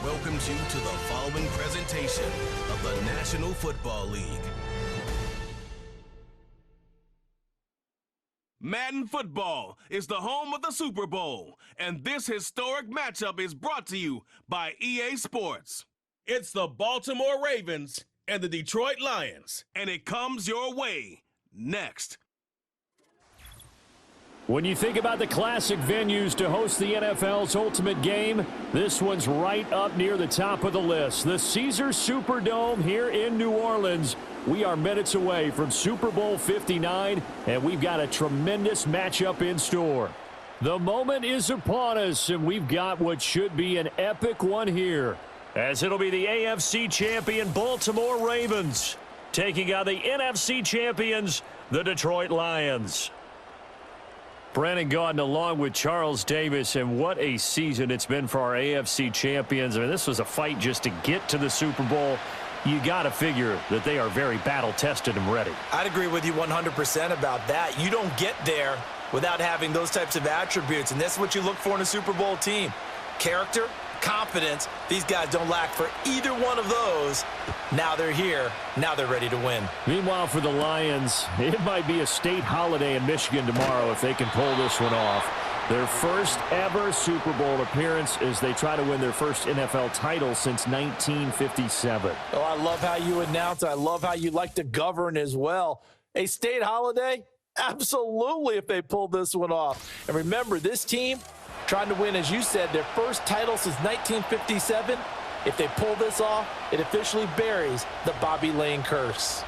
welcomes you to the following presentation of the National Football League. Madden Football is the home of the Super Bowl, and this historic matchup is brought to you by EA Sports. It's the Baltimore Ravens and the Detroit Lions, and it comes your way next. When you think about the classic venues to host the NFL's ultimate game, this one's right up near the top of the list. The Caesars Superdome here in New Orleans. We are minutes away from Super Bowl 59, and we've got a tremendous matchup in store. The moment is upon us, and we've got what should be an epic one here, as it'll be the AFC champion Baltimore Ravens taking on the NFC champions, the Detroit Lions. Brandon Gaudin along with Charles Davis, and what a season it's been for our AFC champions. I mean, this was a fight just to get to the Super Bowl. You got to figure that they are very battle-tested and ready. I'd agree with you 100% about that. You don't get there without having those types of attributes, and that's what you look for in a Super Bowl team. Character, confidence. These guys don't lack for either one of those. Now they're here. Now they're ready to win. Meanwhile, for the Lions, it might be a state holiday in Michigan tomorrow if they can pull this one off. Their first ever Super Bowl appearance as they try to win their first NFL title since 1957. Oh, I love how you announce. I love how you like to govern as well. A state holiday? Absolutely, if they pull this one off. And remember, this team trying to win, as you said, their first title since 1957. If they pull this off, it officially buries the Bobby Lane curse.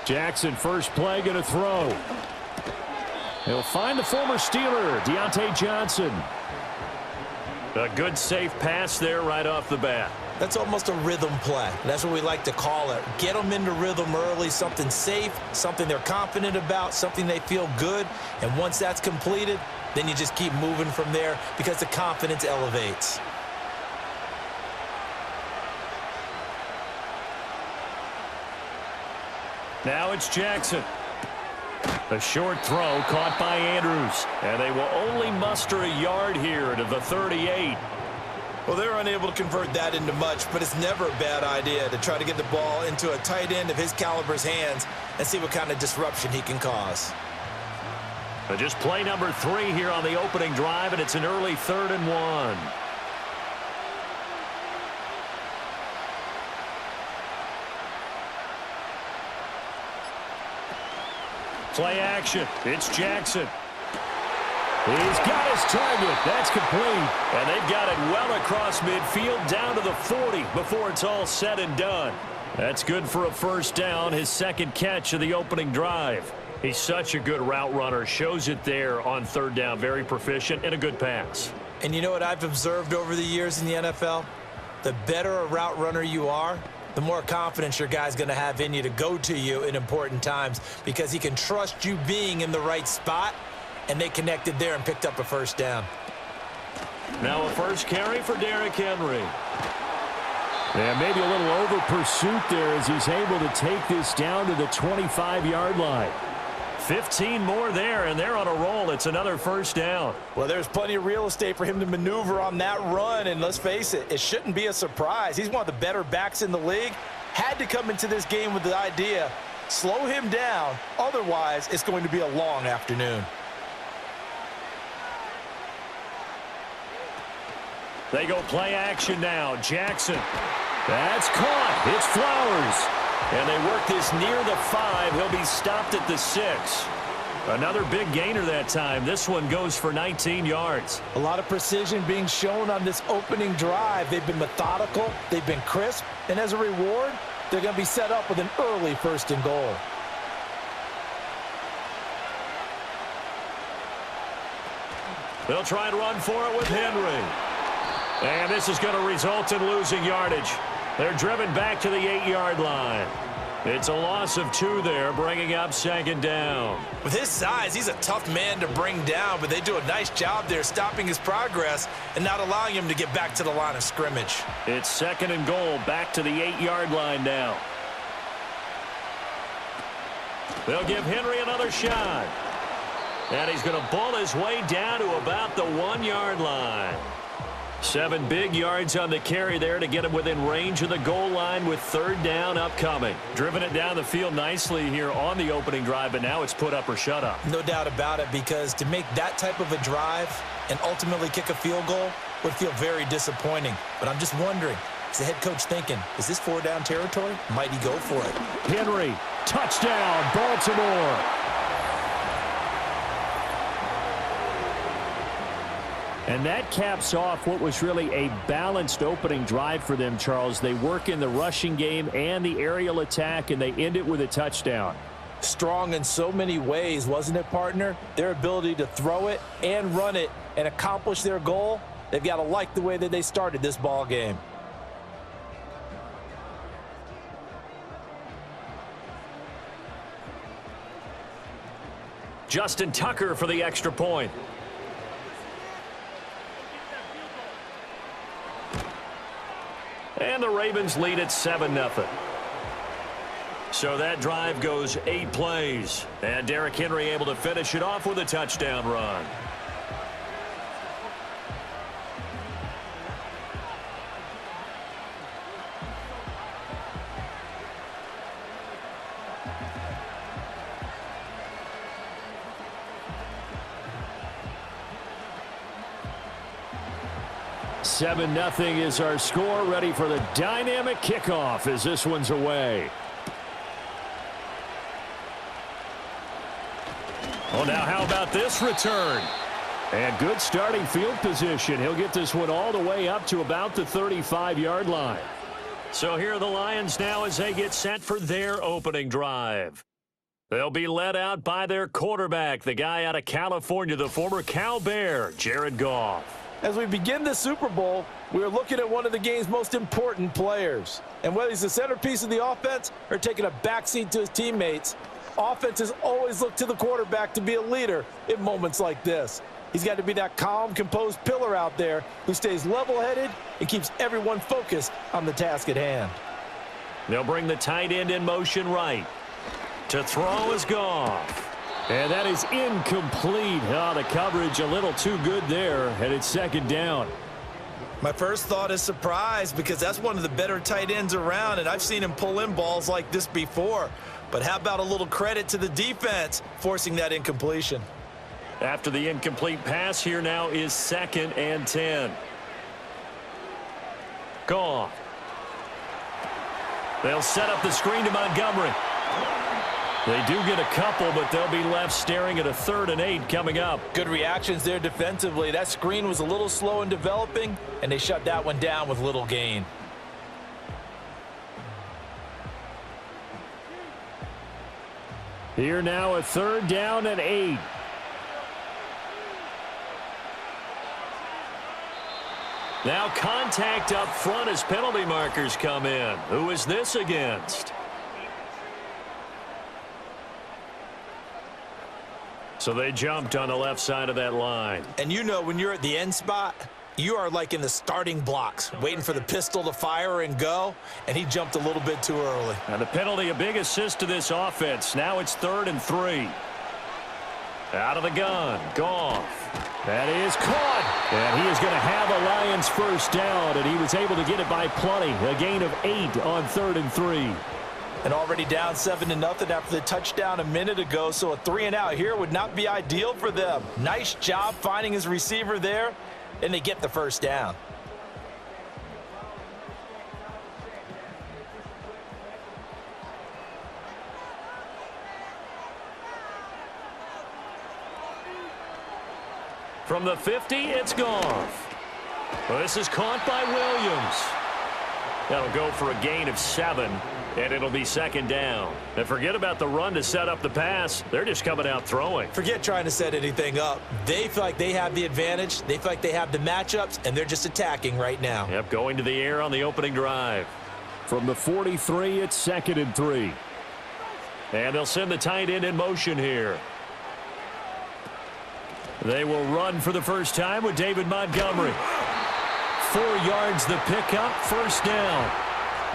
Jackson, first play, going to throw. He'll find the former Steeler, Deontay Johnson. A good, safe pass there right off the bat. That's almost a rhythm play. That's what we like to call it. Get them into rhythm early, something safe, something they're confident about, something they feel good. And once that's completed, then you just keep moving from there because the confidence elevates. Now it's Jackson. A short throw caught by Andrews. And they will only muster a yard here to the 38. Well, they're unable to convert that into much, but it's never a bad idea to try to get the ball into a tight end of his caliber's hands and see what kind of disruption he can cause. But just play number 3 here on the opening drive, and it's an early 3rd and 1. Play action. It's Jackson. He's got his target. That's complete. And they've got it well across midfield down to the 40 before it's all said and done. That's good for a first down, his second catch of the opening drive. He's such a good route runner. Shows it there on 3rd down. Very proficient and a good pass. And you know what I've observed over the years in the NFL? The better a route runner you are, the more confidence your guy's going to have in you to go to you in important times because he can trust you being in the right spot, and they connected there and picked up a first down. Now a first carry for Derrick Henry. And maybe a little over pursuit there as he's able to take this down to the 25-yard line. 15 more there, and they're on a roll. It's another first down. Well, there's plenty of real estate for him to maneuver on that run, and let's face it, it shouldn't be a surprise. He's one of the better backs in the league. Had to come into this game with the idea, slow him down, otherwise it's going to be a long afternoon. They go play action now. Jackson. That's caught. It's Flowers. And they work this near the 5. He'll be stopped at the 6. Another big gainer that time. This one goes for 19 yards. A lot of precision being shown on this opening drive. They've been methodical. They've been crisp. And as a reward, they're going to be set up with an early 1st and goal. They'll try and run for it with Henry. And this is going to result in losing yardage. They're driven back to the 8-yard line. It's a loss of 2 there, bringing up second down. With his size, he's a tough man to bring down, but they do a nice job there stopping his progress and not allowing him to get back to the line of scrimmage. It's second and goal, back to the 8-yard line now. They'll give Henry another shot. And he's going to bull his way down to about the 1-yard line. 7 big yards on the carry there to get him within range of the goal line with third down upcoming. Driven it down the field nicely here on the opening drive, but now it's put up or shut up. No doubt about it, because to make that type of a drive and ultimately kick a field goal would feel very disappointing. But I'm just wondering, is the head coach thinking, is this 4-down territory? Might he go for it? Henry, touchdown, Baltimore. And that caps off what was really a balanced opening drive for them, Charles. They work in the rushing game and the aerial attack, and they end it with a touchdown. Strong in so many ways, wasn't it, partner? Their ability to throw it and run it and accomplish their goal, they've got to like the way that they started this ball game. Justin Tucker for the extra point. And the Ravens lead at 7-0. So that drive goes 8 plays. And Derrick Henry able to finish it off with a touchdown run. Seven 7-0 is our score. Ready for the dynamic kickoff as this one's away. Oh, now how about this return? And good starting field position. He'll get this one all the way up to about the 35-yard line. So here are the Lions now as they get set for their opening drive. They'll be led out by their quarterback, the guy out of California, the former Cal Bear, Jared Goff. As we begin the Super Bowl, we're looking at one of the game's most important players. And whether he's the centerpiece of the offense or taking a backseat to his teammates, offenses always look to the quarterback to be a leader in moments like this. He's got to be that calm, composed pillar out there who stays level-headed and keeps everyone focused on the task at hand. They'll bring the tight end in motion right. To throw is Goff. And that is incomplete. Oh, the coverage a little too good there, and it's second down. My first thought is surprise, because that's one of the better tight ends around, and I've seen him pull in balls like this before. But how about a little credit to the defense forcing that incompletion? After the incomplete pass, here now is 2nd and 10. Goff. They'll set up the screen to Montgomery. They do get a couple, but they'll be left staring at a 3rd and 8 coming up. Good reactions there defensively. That screen was a little slow in developing, and they shut that one down with little gain. Here now a 3rd down and 8. Now contact up front as penalty markers come in. Who is this against? So they jumped on the left side of that line. And you know, when you're at the end spot, you are like in the starting blocks, waiting for the pistol to fire and go, and he jumped a little bit too early. And the penalty, a big assist to this offense. Now it's 3rd and 3. Out of the gun, Goff. That is caught. And he is going to have a Lions first down, and he was able to get it by plenty. A gain of 8 on 3rd and 3. And already down 7-0 after the touchdown a minute ago, so a 3-and-out here would not be ideal for them. Nice job finding his receiver there, and they get the first down. From the 50, it's Goff. Well, this is caught by Williams. That'll go for a gain of 7. And it'll be 2nd down. And forget about the run to set up the pass. They're just coming out throwing. Forget trying to set anything up. They feel like they have the advantage. They feel like they have the matchups, and they're just attacking right now. Yep, going to the air on the opening drive. From the 43, it's 2nd and 3. And they'll send the tight end in motion here. They will run for the first time with David Montgomery. 4 yards the pickup, first down.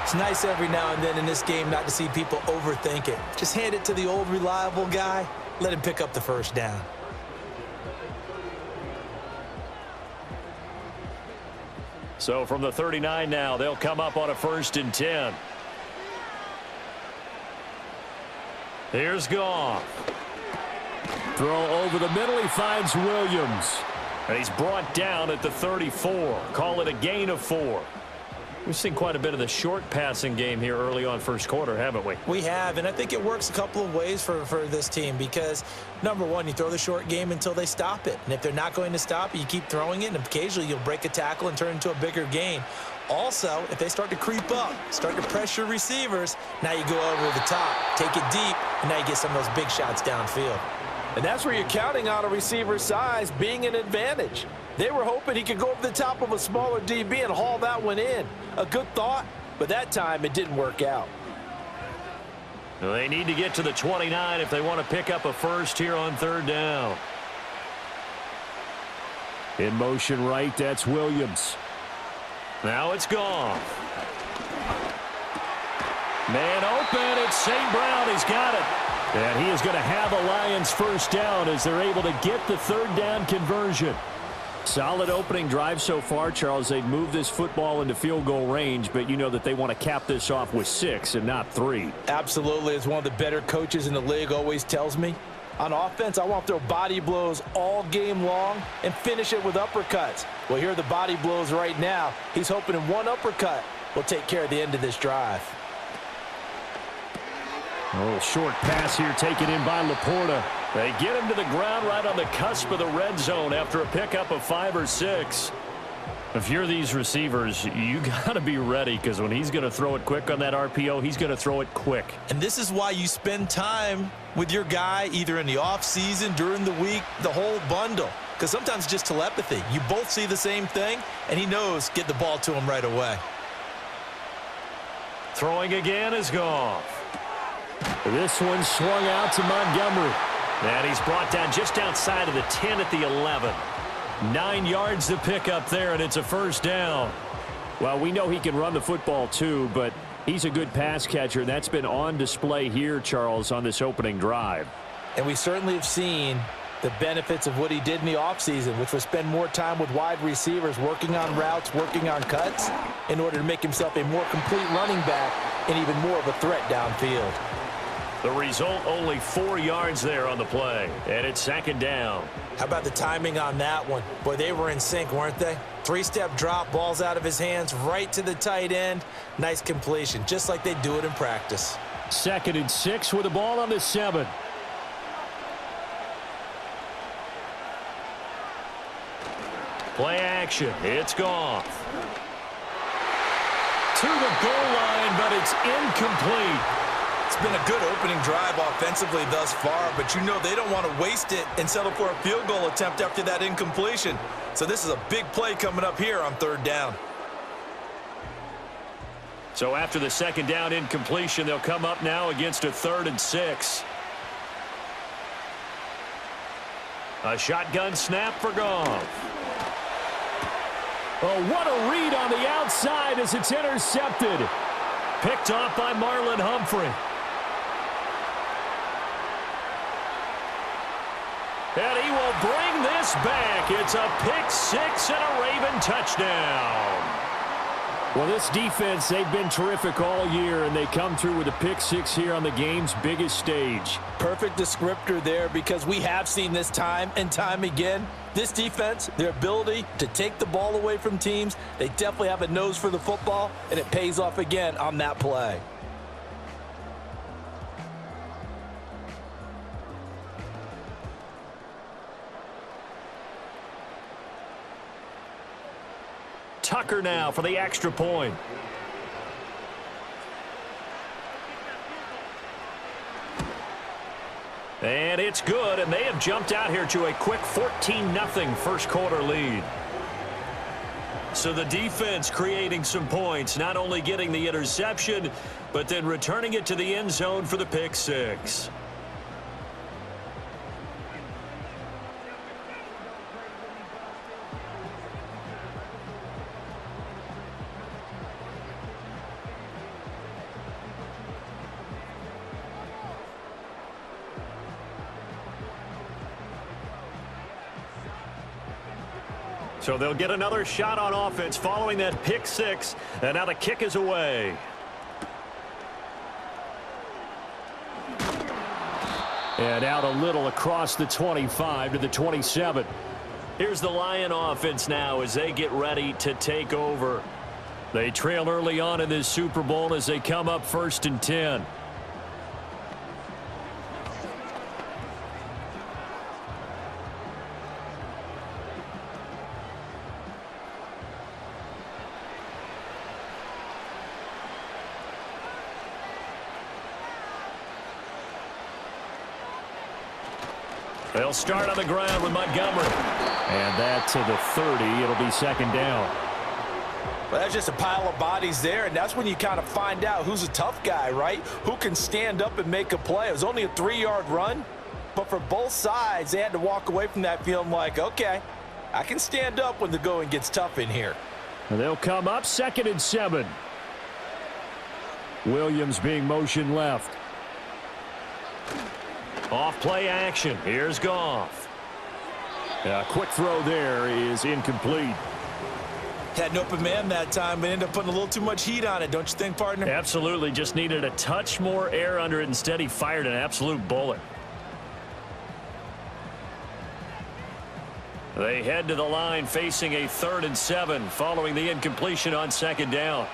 It's nice every now and then in this game not to see people overthink it. Just hand it to the old reliable guy. Let him pick up the first down. So from the 39 now, they'll come up on a 1st and 10. Here's Goff. Throw over the middle. He finds Williams. And he's brought down at the 34. Call it a gain of 4. We've seen quite a bit of the short passing game here early on first quarter, haven't we? We have, and I think it works a couple of ways for this team because, number one, you throw the short game until they stop it. And if they're not going to stop it, you keep throwing it, and occasionally you'll break a tackle and turn it into a bigger gain. Also, if they start to creep up, start to pressure receivers, now you go over the top, take it deep, and now you get some of those big shots downfield. And that's where you're counting on a receiver's size being an advantage. They were hoping he could go over the top of a smaller DB and haul that one in. A good thought, but that time it didn't work out. They need to get to the 29 if they want to pick up a first here on 3rd down. In motion right, that's Williams. Now it's Goff. Man open, it's St. Brown, he's got it. And he is going to have a Lions first down as they're able to get the 3rd down conversion. Solid opening drive so far, Charles. They've moved this football into field goal range, but you know that they want to cap this off with 6 and not 3. Absolutely. As one of the better coaches in the league always tells me, on offense, I want to throw body blows all game long and finish it with uppercuts. Well, here are the body blows right now. He's hoping in one uppercut will take care of the end of this drive. A little short pass here taken in by Laporta. They get him to the ground right on the cusp of the red zone after a pickup of 5 or 6. If you're these receivers, you got to be ready because when he's going to throw it quick on that RPO, he's going to throw it quick. And this is why you spend time with your guy either in the offseason, during the week, the whole bundle. Because sometimes just telepathy. You both see the same thing, and he knows get the ball to him right away. Throwing again is Goff. This one swung out to Montgomery. And he's brought down just outside of the 10 at the 11. 9 yards to pick up there, and it's a first down. Well, we know he can run the football too, but he's a good pass catcher, and that's been on display here, Charles, on this opening drive. And we certainly have seen the benefits of what he did in the offseason, which was spend more time with wide receivers, working on routes, working on cuts, in order to make himself a more complete running back and even more of a threat downfield. The result, only 4 yards there on the play, and it's 2nd down. How about the timing on that one? Boy, they were in sync, weren't they? 3-step drop, balls out of his hands, right to the tight end. Nice completion, just like they do it in practice. 2nd and 6 with the ball on the 7. Play action, it's Goff. To the goal line, but it's incomplete. It's been a good opening drive offensively thus far, but you know they don't want to waste it and settle for a field goal attempt after that incompletion. So this is a big play coming up here on 3rd down. So after the 2nd down incompletion, they'll come up now against a 3rd and 6. A shotgun snap for Goff. Oh, what a read on the outside as it's intercepted. Picked off by Marlon Humphrey. And he will bring this back. It's a pick 6 and a Raven touchdown. Well, this defense, they've been terrific all year, and they come through with a pick 6 here on the game's biggest stage. Perfect descriptor there because we have seen this time and time again. This defense, their ability to take the ball away from teams, they definitely have a nose for the football, and it pays off again on that play. Tucker now for the extra point. And it's good, and they have jumped out here to a quick 14-0 first quarter lead. So the defense creating some points, not only getting the interception, but then returning it to the end zone for the pick six. So they'll get another shot on offense following that pick six, and now the kick is away. And out a little across the 25 to the 27. Here's the Lion offense now as they get ready to take over. They trail early on in this Super Bowl as they come up 1st and 10. They'll start on the ground with Montgomery. And that to the 30. It'll be 2nd down. Well, that's just a pile of bodies there, and that's when you kind of find out who's a tough guy, right? Who can stand up and make a play. It was only a 3-yard run, but for both sides, they had to walk away from that feeling like, okay, I can stand up when the going gets tough in here. And they'll come up 2nd and 7. Williams being motion left. Off play action. Here's Goff. A quick throw there is incomplete. Had an open man that time, but ended up putting a little too much heat on it, don't you think, partner? Absolutely. Just needed a touch more air under it. Instead, he fired an absolute bullet. They head to the line facing a 3rd and 7 following the incompletion on 2nd down.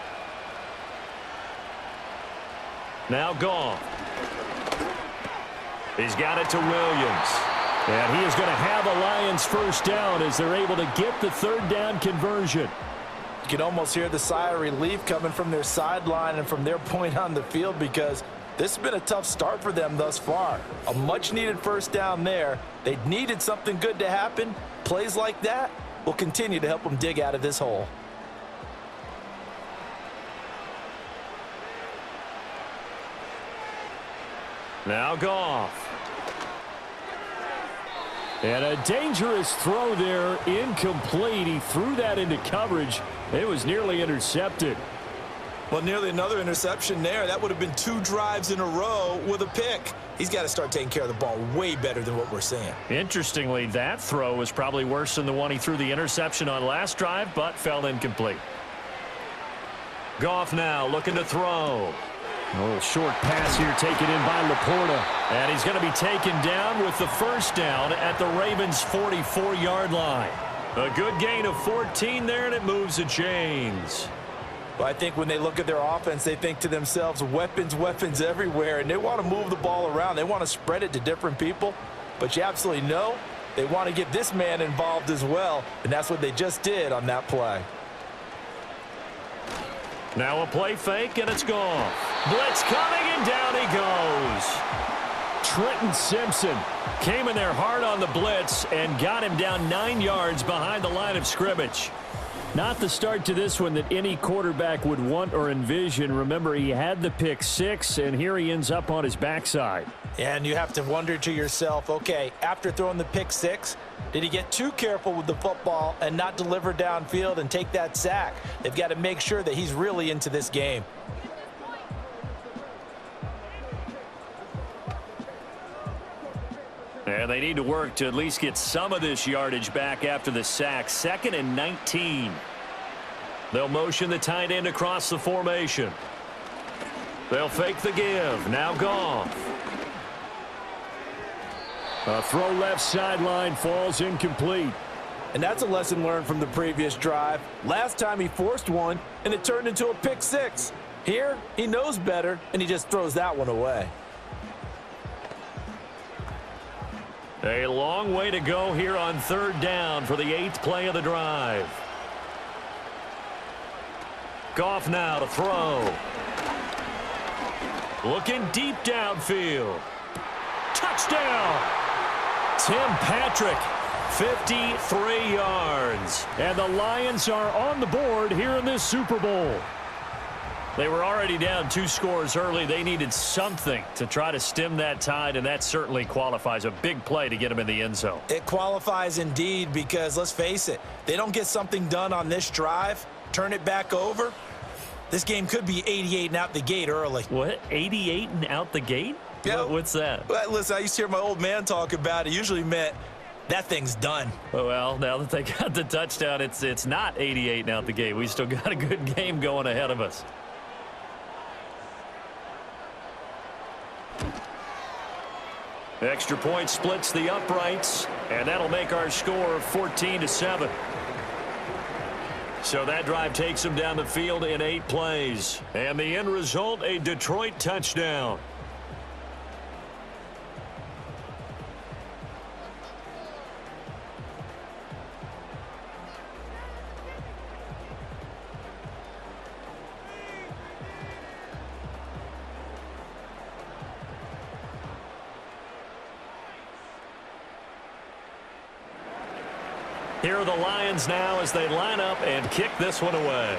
Now Goff. He's got it to Williams. And he is going to have a Lions 1st down as they're able to get the 3rd down conversion. You can almost hear the sigh of relief coming from their sideline and from their point on the field because this has been a tough start for them thus far. A much-needed 1st down there. They needed something good to happen. Plays like that will continue to help them dig out of this hole. Now Goff. And a dangerous throw there, incomplete. He threw that into coverage. It was nearly intercepted. Well, nearly another interception there. That would have been 2 drives in a row with a pick. He's got to start taking care of the ball way better than what we're seeing. Interestingly, that throw was probably worse than the one he threw the interception on last drive, but fell incomplete. Goff now looking to throw. A little short pass here taken in by Laporta. And he's going to be taken down with the 1st down at the Ravens' 44-yard line. A good gain of 14 there, and it moves the chains. Well, I think when they look at their offense, they think to themselves, weapons, weapons everywhere, and they want to move the ball around. They want to spread it to different people, but you absolutely know they want to get this man involved as well, and that's what they just did on that play. Now a play fake, and it's gone. Blitz coming, and down he goes. Trenton Simpson came in there hard on the blitz and got him down 9 yards behind the line of scrimmage. Not the start to this one that any quarterback would want or envision. Remember, he had the pick 6, and here he ends up on his backside. And you have to wonder to yourself, okay, after throwing the pick 6, did he get too careful with the football and not deliver downfield and take that sack? They've got to make sure that he's really into this game. And they need to work to at least get some of this yardage back after the sack. 2nd and 19. They'll motion the tight end across the formation. They'll fake the give. Now Goff. A throw left sideline falls incomplete. And that's a lesson learned from the previous drive. Last time he forced one, and it turned into a pick 6. Here, he knows better, and he just throws that one away. A long way to go here on 3rd down for the 8th play of the drive. Goff now to throw. Looking deep downfield. Touchdown! Tim Patrick 53 yards. And the Lions are on the board here in this Super Bowl. They were already down 2 scores early. They needed something to try to stem that tide, and that certainly qualifies. A big play to get them in the end zone. It qualifies indeed because, let's face it, they don't get something done on this drive, turn it back over, this game could be 88 and out the gate early. What? 88 and out the gate? Yeah. What's that? Well, listen, I used to hear my old man talk about it. Usually meant that thing's done. Well, now that they got the touchdown, it's not 88 and out the gate. We still got a good game going ahead of us. Extra point splits the uprights, and that'll make our score 14-7. So that drive takes them down the field in 8 plays. And the end result, a Detroit touchdown. Here are the Lions now as they line up and kick this one away.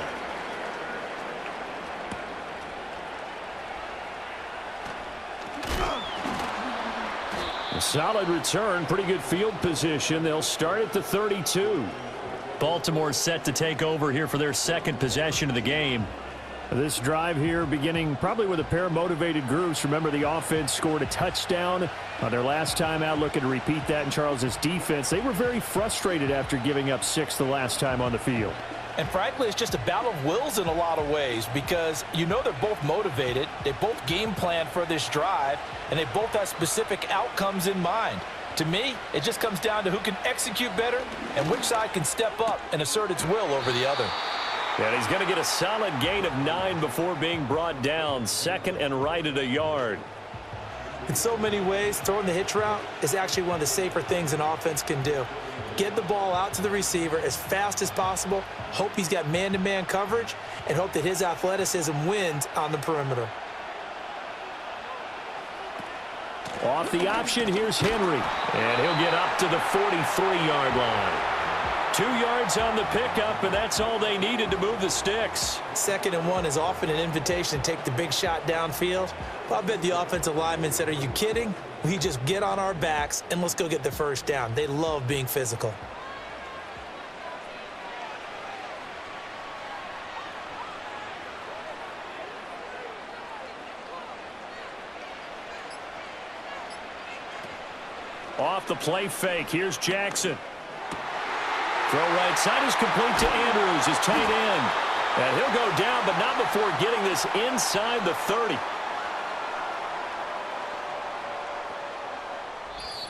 A solid return, pretty good field position. They'll start at the 32. Baltimore set to take over here for their second possession of the game. This drive here beginning probably with a pair of motivated groups. Remember, the offense scored a touchdown on their last time out, looking to repeat that in Charles's defense. They were very frustrated after giving up 6 the last time on the field. And frankly, it's just a battle of wills in a lot of ways because you know they're both motivated. They both game plan for this drive, and they both have specific outcomes in mind. To me, it just comes down to who can execute better and which side can step up and assert its will over the other. And he's going to get a solid gain of 9 before being brought down. Second and right at a yard. In so many ways, throwing the hitch route is actually one of the safer things an offense can do. Get the ball out to the receiver as fast as possible, hope he's got man-to-man coverage, and hope that his athleticism wins on the perimeter. Off the option, here's Henry. And he'll get up to the 43-yard line. 2 yards on the pickup, and that's all they needed to move the sticks. 2nd and 1 is often an invitation to take the big shot downfield. Well, I bet the offensive lineman said, are you kidding? We just get on our backs and let's go get the first down. They love being physical. Off the play fake, here's Jackson. Throw right side is complete to Andrews, his tight end. And he'll go down, but not before getting this inside the 30.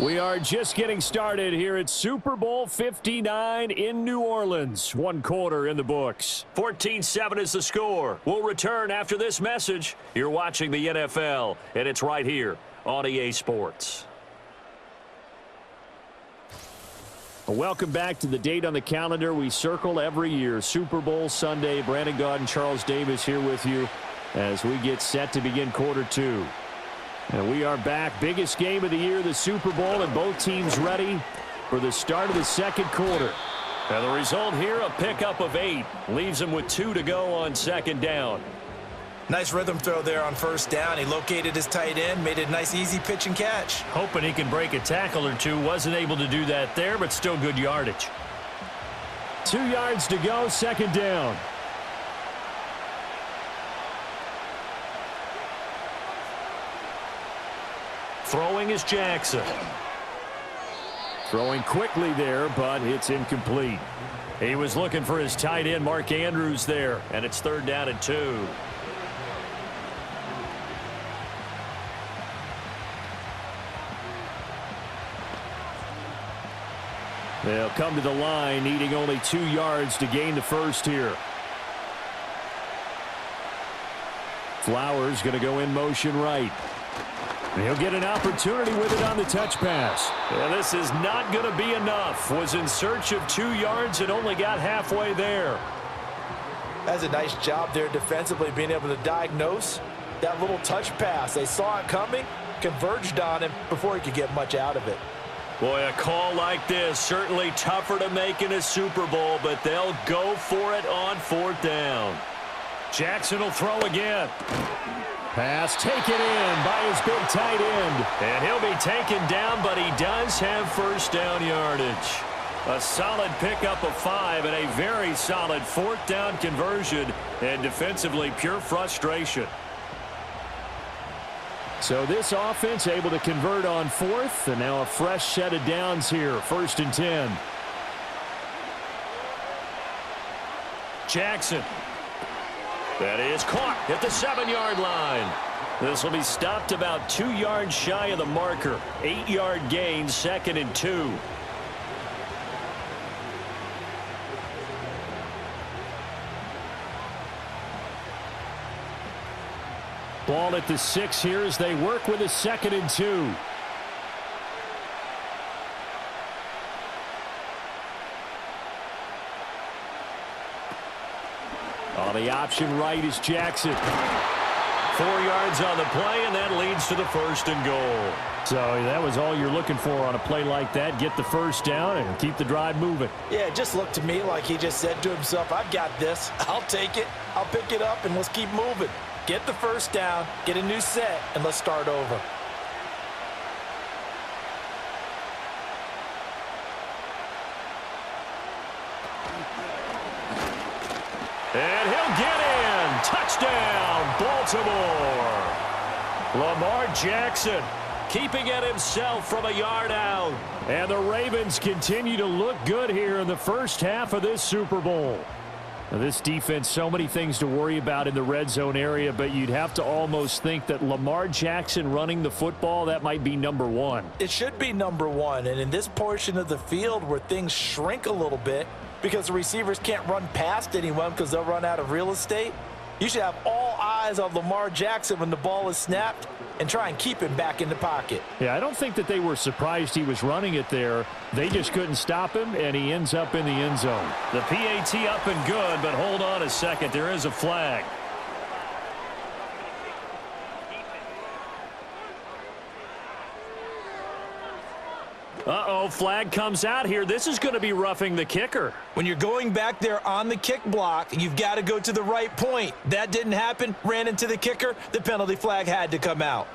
We are just getting started here at Super Bowl 59 in New Orleans. 1 quarter in the books. 14-7 is the score. We'll return after this message. You're watching the NFL, and it's right here on EA Sports. Welcome back to the date on the calendar we circle every year. Super Bowl Sunday. Brandon Gaudin, Charles Davis here with you as we get set to begin quarter 2. And we are back. Biggest game of the year, the Super Bowl, and both teams ready for the start of the second quarter. And the result here, a pickup of 8. Leaves them with 2 to go on 2nd down. Nice rhythm throw there on 1st down. He located his tight end, made it a nice easy pitch and catch. Hoping he can break a tackle or 2. Wasn't able to do that there, but still good yardage. 2 yards to go, 2nd down. Throwing is Jackson. Throwing quickly there, but it's incomplete. He was looking for his tight end, Mark Andrews, there, and it's 3rd down and 2. They'll come to the line, needing only 2 yards to gain the first here. Flowers going to go in motion right. And he'll get an opportunity with it on the touch pass. And this is not going to be enough. Was in search of 2 yards and only got halfway there. That's a nice job there defensively, being able to diagnose that little touch pass. They saw it coming, converged on him before he could get much out of it. Boy, a call like this, certainly tougher to make in a Super Bowl, but they'll go for it on 4th down. Jackson will throw again. Pass taken in by his big tight end. And he'll be taken down, but he does have 1st down yardage. A solid pickup of 5 and a very solid 4th down conversion, and defensively pure frustration. So this offense able to convert on 4th, and now a fresh set of downs here. 1st and 10. Jackson. That is caught at the 7-yard line. This will be stopped about 2 yards shy of the marker. 8-yard gain, 2nd and 2. Ball at the 6 here as they work with a 2nd and 2. On the option right is Jackson. 4 yards on the play, and that leads to the 1st and goal. So that was all you're looking for on a play like that. Get the 1st down and keep the drive moving. Yeah, it just looked to me like he just said to himself, I've got this. I'll take it. I'll pick it up, and let's keep moving. Get the 1st down, get a new set, and let's start over. And he'll get in. Touchdown, Baltimore. Lamar Jackson keeping it himself from a yard out. And the Ravens continue to look good here in the first half of this Super Bowl. Now, this defense, so many things to worry about in the red zone area, but you'd have to almost think that Lamar Jackson running the football, that might be number 1. It should be number 1, and in this portion of the field where things shrink a little bit because the receivers can't run past anyone because they'll run out of real estate, you should have all eyes on Lamar Jackson when the ball is snapped and try and keep him back in the pocket. Yeah, I don't think that they were surprised he was running it there. They just couldn't stop him, and he ends up in the end zone. The PAT up and good, but hold on a second. There is a flag. Uh-oh, flag comes out here. This is going to be roughing the kicker. When you're going back there on the kick block, you've got to go to the right point. That didn't happen. Ran into the kicker. The penalty flag had to come out.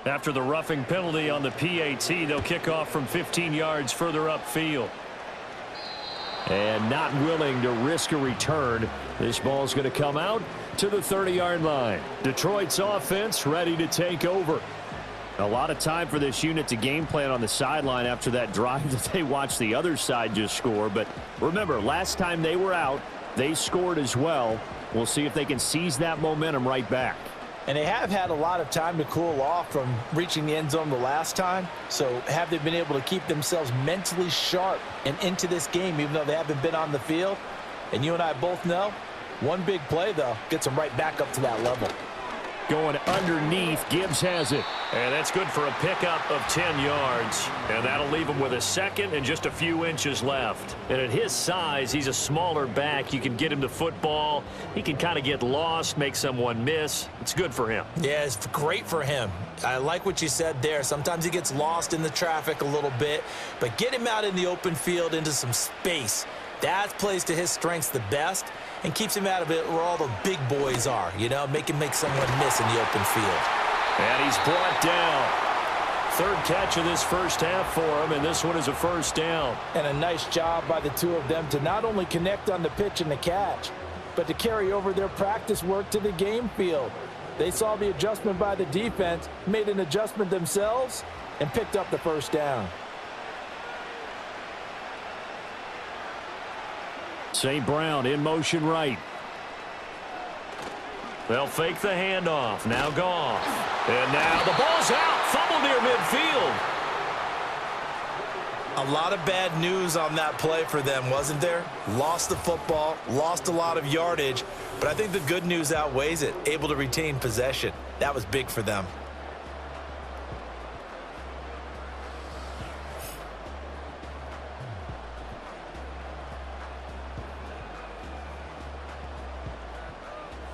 After the roughing penalty on the PAT, they'll kick off from 15 yards further upfield. And not willing to risk a return. This ball's going to come out to the 30-yard line. Detroit's offense ready to take over. A lot of time for this unit to game plan on the sideline after that drive that they watched the other side just score. But remember, last time they were out, they scored as well. We'll see if they can seize that momentum right back. And they have had a lot of time to cool off from reaching the end zone the last time. So have they been able to keep themselves mentally sharp and into this game, even though they haven't been on the field? And you and I both know, one big play, though, gets them right back up to that level. Going underneath, Gibbs has it. And that's good for a pickup of 10 yards. And that'll leave him with a 2nd and just a few inches left. And at his size, he's a smaller back. You can get him to football. He can kind of get lost, make someone miss. It's good for him. Yeah, it's great for him. I like what you said there. Sometimes he gets lost in the traffic a little bit. But get him out in the open field into some space. That plays to his strengths the best and keeps him out of it where all the big boys are, you know, make someone miss in the open field. And he's brought down. 3rd catch of this first half for him, and this one is a 1st down. And a nice job by the two of them to not only connect on the pitch and the catch, but to carry over their practice work to the game field. They saw the adjustment by the defense, made an adjustment themselves, and picked up the 1st down. St. Brown in motion right. They'll fake the handoff. Now Goff. And now the ball's out. Fumble near midfield. A lot of bad news on that play for them, wasn't there? Lost the football, lost a lot of yardage, but I think the good news outweighs it. Able to retain possession. That was big for them.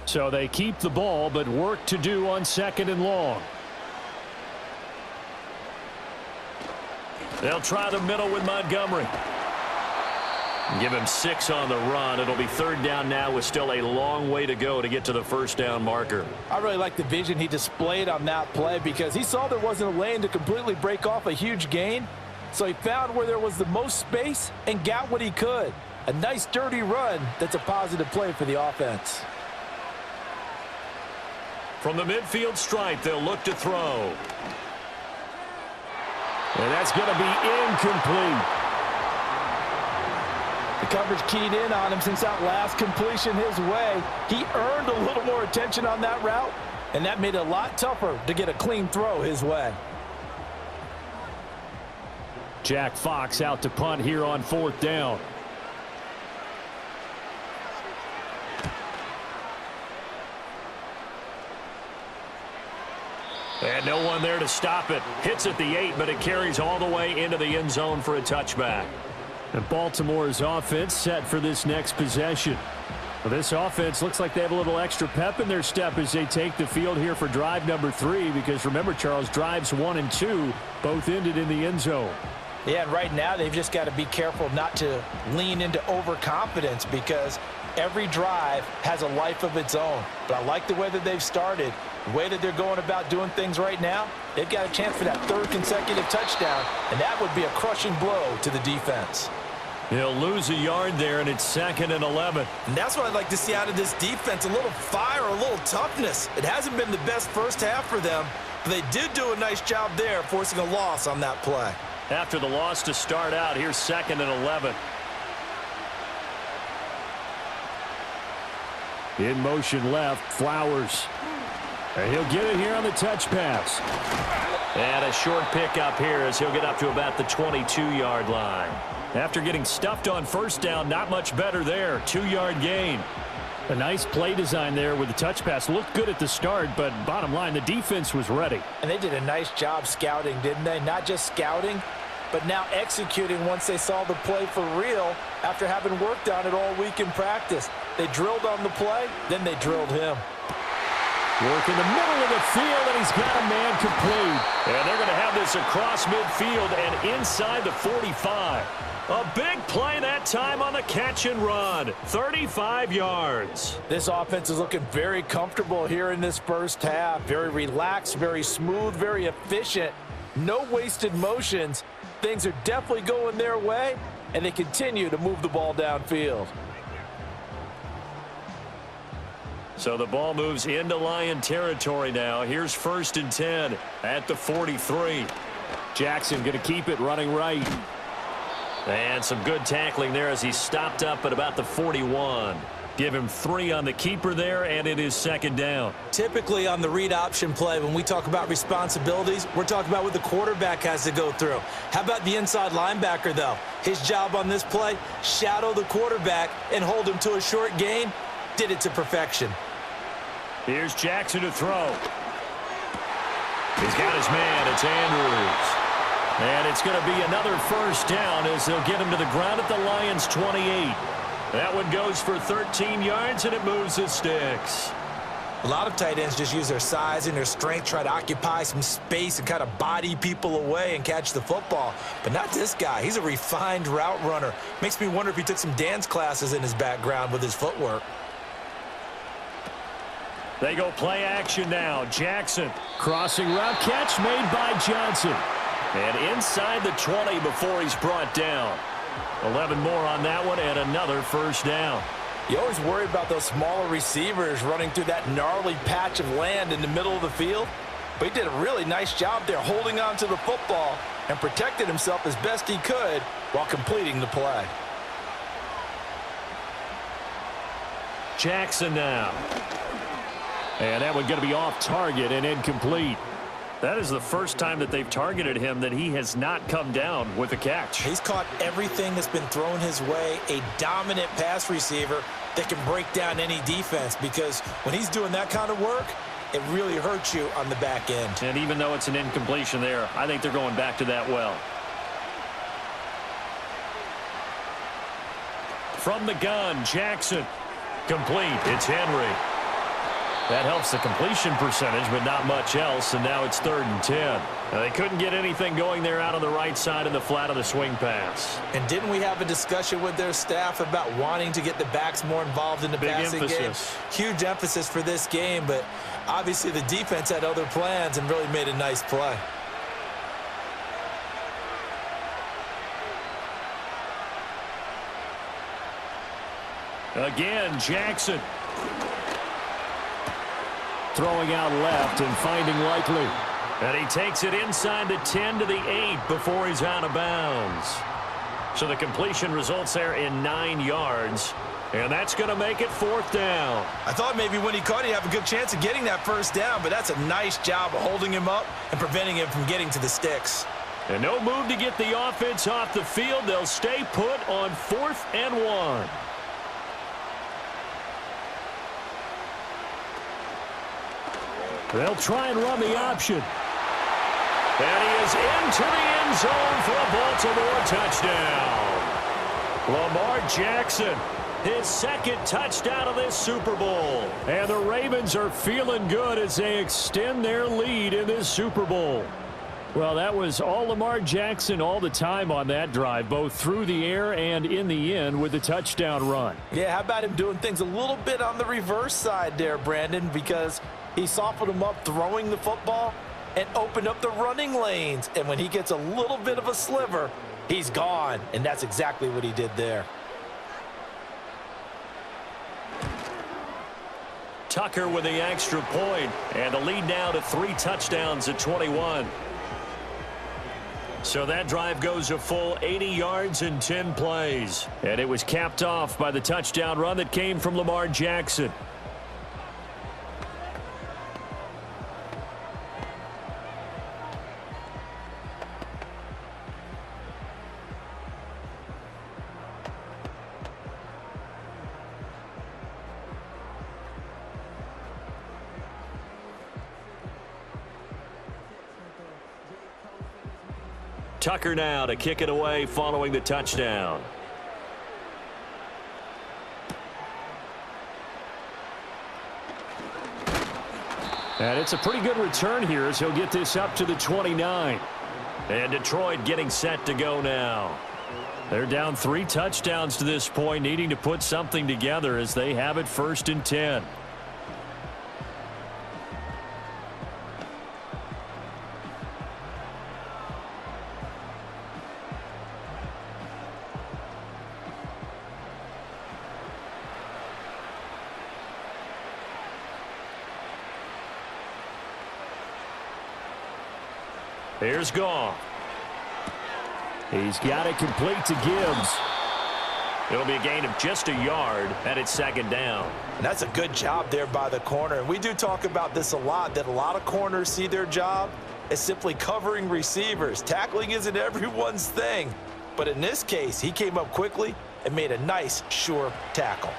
So they keep the ball, but work to do on 2nd and long. They'll try the middle with Montgomery. Give him 6 on the run. It'll be 3rd down now with still a long way to go to get to the 1st down marker. I really like the vision he displayed on that play because he saw there wasn't a lane to completely break off a huge gain. So he found where there was the most space and got what he could. A nice dirty run that's a positive play for the offense. From the midfield stripe, they'll look to throw. And that's going to be incomplete. The coverage keyed in on him since that last completion his way. He earned a little more attention on that route, and that made it a lot tougher to get a clean throw his way. Jack Fox out to punt here on 4th down. And no one there to stop it. Hits at the 8, but it carries all the way into the end zone for a touchback. And Baltimore's offense set for this next possession. Well, this offense looks like they have a little extra pep in their step as they take the field here for drive number 3, because remember, Charles, drives 1 and 2 both ended in the end zone. Yeah, and right now they've just got to be careful not to lean into overconfidence because every drive has a life of its own. But I like the way that they've started. The way that they're going about doing things right now, they've got a chance for that 3rd consecutive touchdown, and that would be a crushing blow to the defense. He'll lose a yard there, and it's 2nd and 11. And that's what I'd like to see out of this defense, a little fire, a little toughness. It hasn't been the best first half for them, but they did do a nice job there forcing a loss on that play. After the loss to start out, here's 2nd and 11. In motion left, Flowers. And he'll get it here on the touch pass. And a short pickup here as he'll get up to about the 22-yard line. After getting stuffed on 1st down, not much better there. 2-yard gain. A nice play design there with the touch pass. Looked good at the start, but bottom line, the defense was ready. And they did a nice job scouting, didn't they? Not just scouting, but now executing once they saw the play for real after having worked on it all week in practice. They drilled on the play, then they drilled him. Work in the middle of the field, and he's got a man complete. And they're going to have this across midfield and inside the 45. A big play that time on the catch and run. 35 yards. This offense is looking very comfortable here in this first half. Very relaxed, very smooth, very efficient. No wasted motions. Things are definitely going their way, and they continue to move the ball downfield. So the ball moves into Lion territory now. Here's 1st and 10 at the 43. Jackson going to keep it running right. And some good tackling there as he stopped up at about the 41. Give him 3 on the keeper there, and it is 2nd down. Typically on the read option play, when we talk about responsibilities, we're talking about what the quarterback has to go through. How about the inside linebacker, though? His job on this play, shadow the quarterback and hold him to a short gain. Did it to perfection. Here's Jackson to throw. He's got his man. It's Andrews. And it's going to be another 1st down as they'll get him to the ground at the Lions' 28. That one goes for 13 yards, and it moves the sticks. A lot of tight ends just use their size and their strength, try to occupy some space and kind of body people away and catch the football. But not this guy. He's a refined route runner. Makes me wonder if he took some dance classes in his background with his footwork. They go play action now. Jackson. Crossing route catch made by Johnson. And inside the 20 before he's brought down. 11 more on that one and another 1st down. You always worry about those smaller receivers running through that gnarly patch of land in the middle of the field. But he did a really nice job there holding on to the football and protected himself as best he could while completing the play. Jackson now. And that one going to be off target and incomplete. That is the first time that they've targeted him that he has not come down with a catch. He's caught everything that's been thrown his way, a dominant pass receiver that can break down any defense, because when he's doing that kind of work, it really hurts you on the back end. And even though it's an incompletion there, I think they're going back to that well. From the gun, Jackson. Complete. It's Henry. That helps the completion percentage, but not much else, and now it's 3rd and 10. Now, they couldn't get anything going there out on the right side of the flat of the swing pass. And didn't we have a discussion with their staff about wanting to get the backs more involved in the passing game? Huge emphasis for this game, but obviously the defense had other plans and really made a nice play. Again, Jackson. Throwing out left and finding Likely. And he takes it inside the 10 to the 8 before he's out of bounds. So the completion results there in 9 yards. And that's going to make it 4th down. I thought maybe when he caught it, he'd have a good chance of getting that first down, but that's a nice job of holding him up and preventing him from getting to the sticks. And no move to get the offense off the field. They'll stay put on 4th and 1. They'll try and run the option. And he is into the end zone for a Baltimore touchdown. Lamar Jackson, his 2nd touchdown of this Super Bowl. And the Ravens are feeling good as they extend their lead in this Super Bowl. Well, that was all Lamar Jackson all the time on that drive, both through the air and in the end with the touchdown run. Yeah, how about him doing things a little bit on the reverse side there, Brandon, because he softened him up throwing the football and opened up the running lanes. And when he gets a little bit of a sliver, he's gone. And that's exactly what he did there. Tucker with the extra point, and the lead now to 3 touchdowns at 21. So that drive goes a full 80 yards in 10 plays. And it was capped off by the touchdown run that came from Lamar Jackson. Tucker now to kick it away following the touchdown. And it's a pretty good return here as he'll get this up to the 29. And Detroit getting set to go now. They're down 3 touchdowns to this point, needing to put something together as they have it 1st and 10. Here's Goff. He's got it complete to Gibbs. It'll be a gain of just a yard, and it's 2nd down. And that's a good job there by the corner. And we do talk about this a lot, that a lot of corners see their job as simply covering receivers. Tackling isn't everyone's thing. But in this case, he came up quickly and made a nice, sure tackle.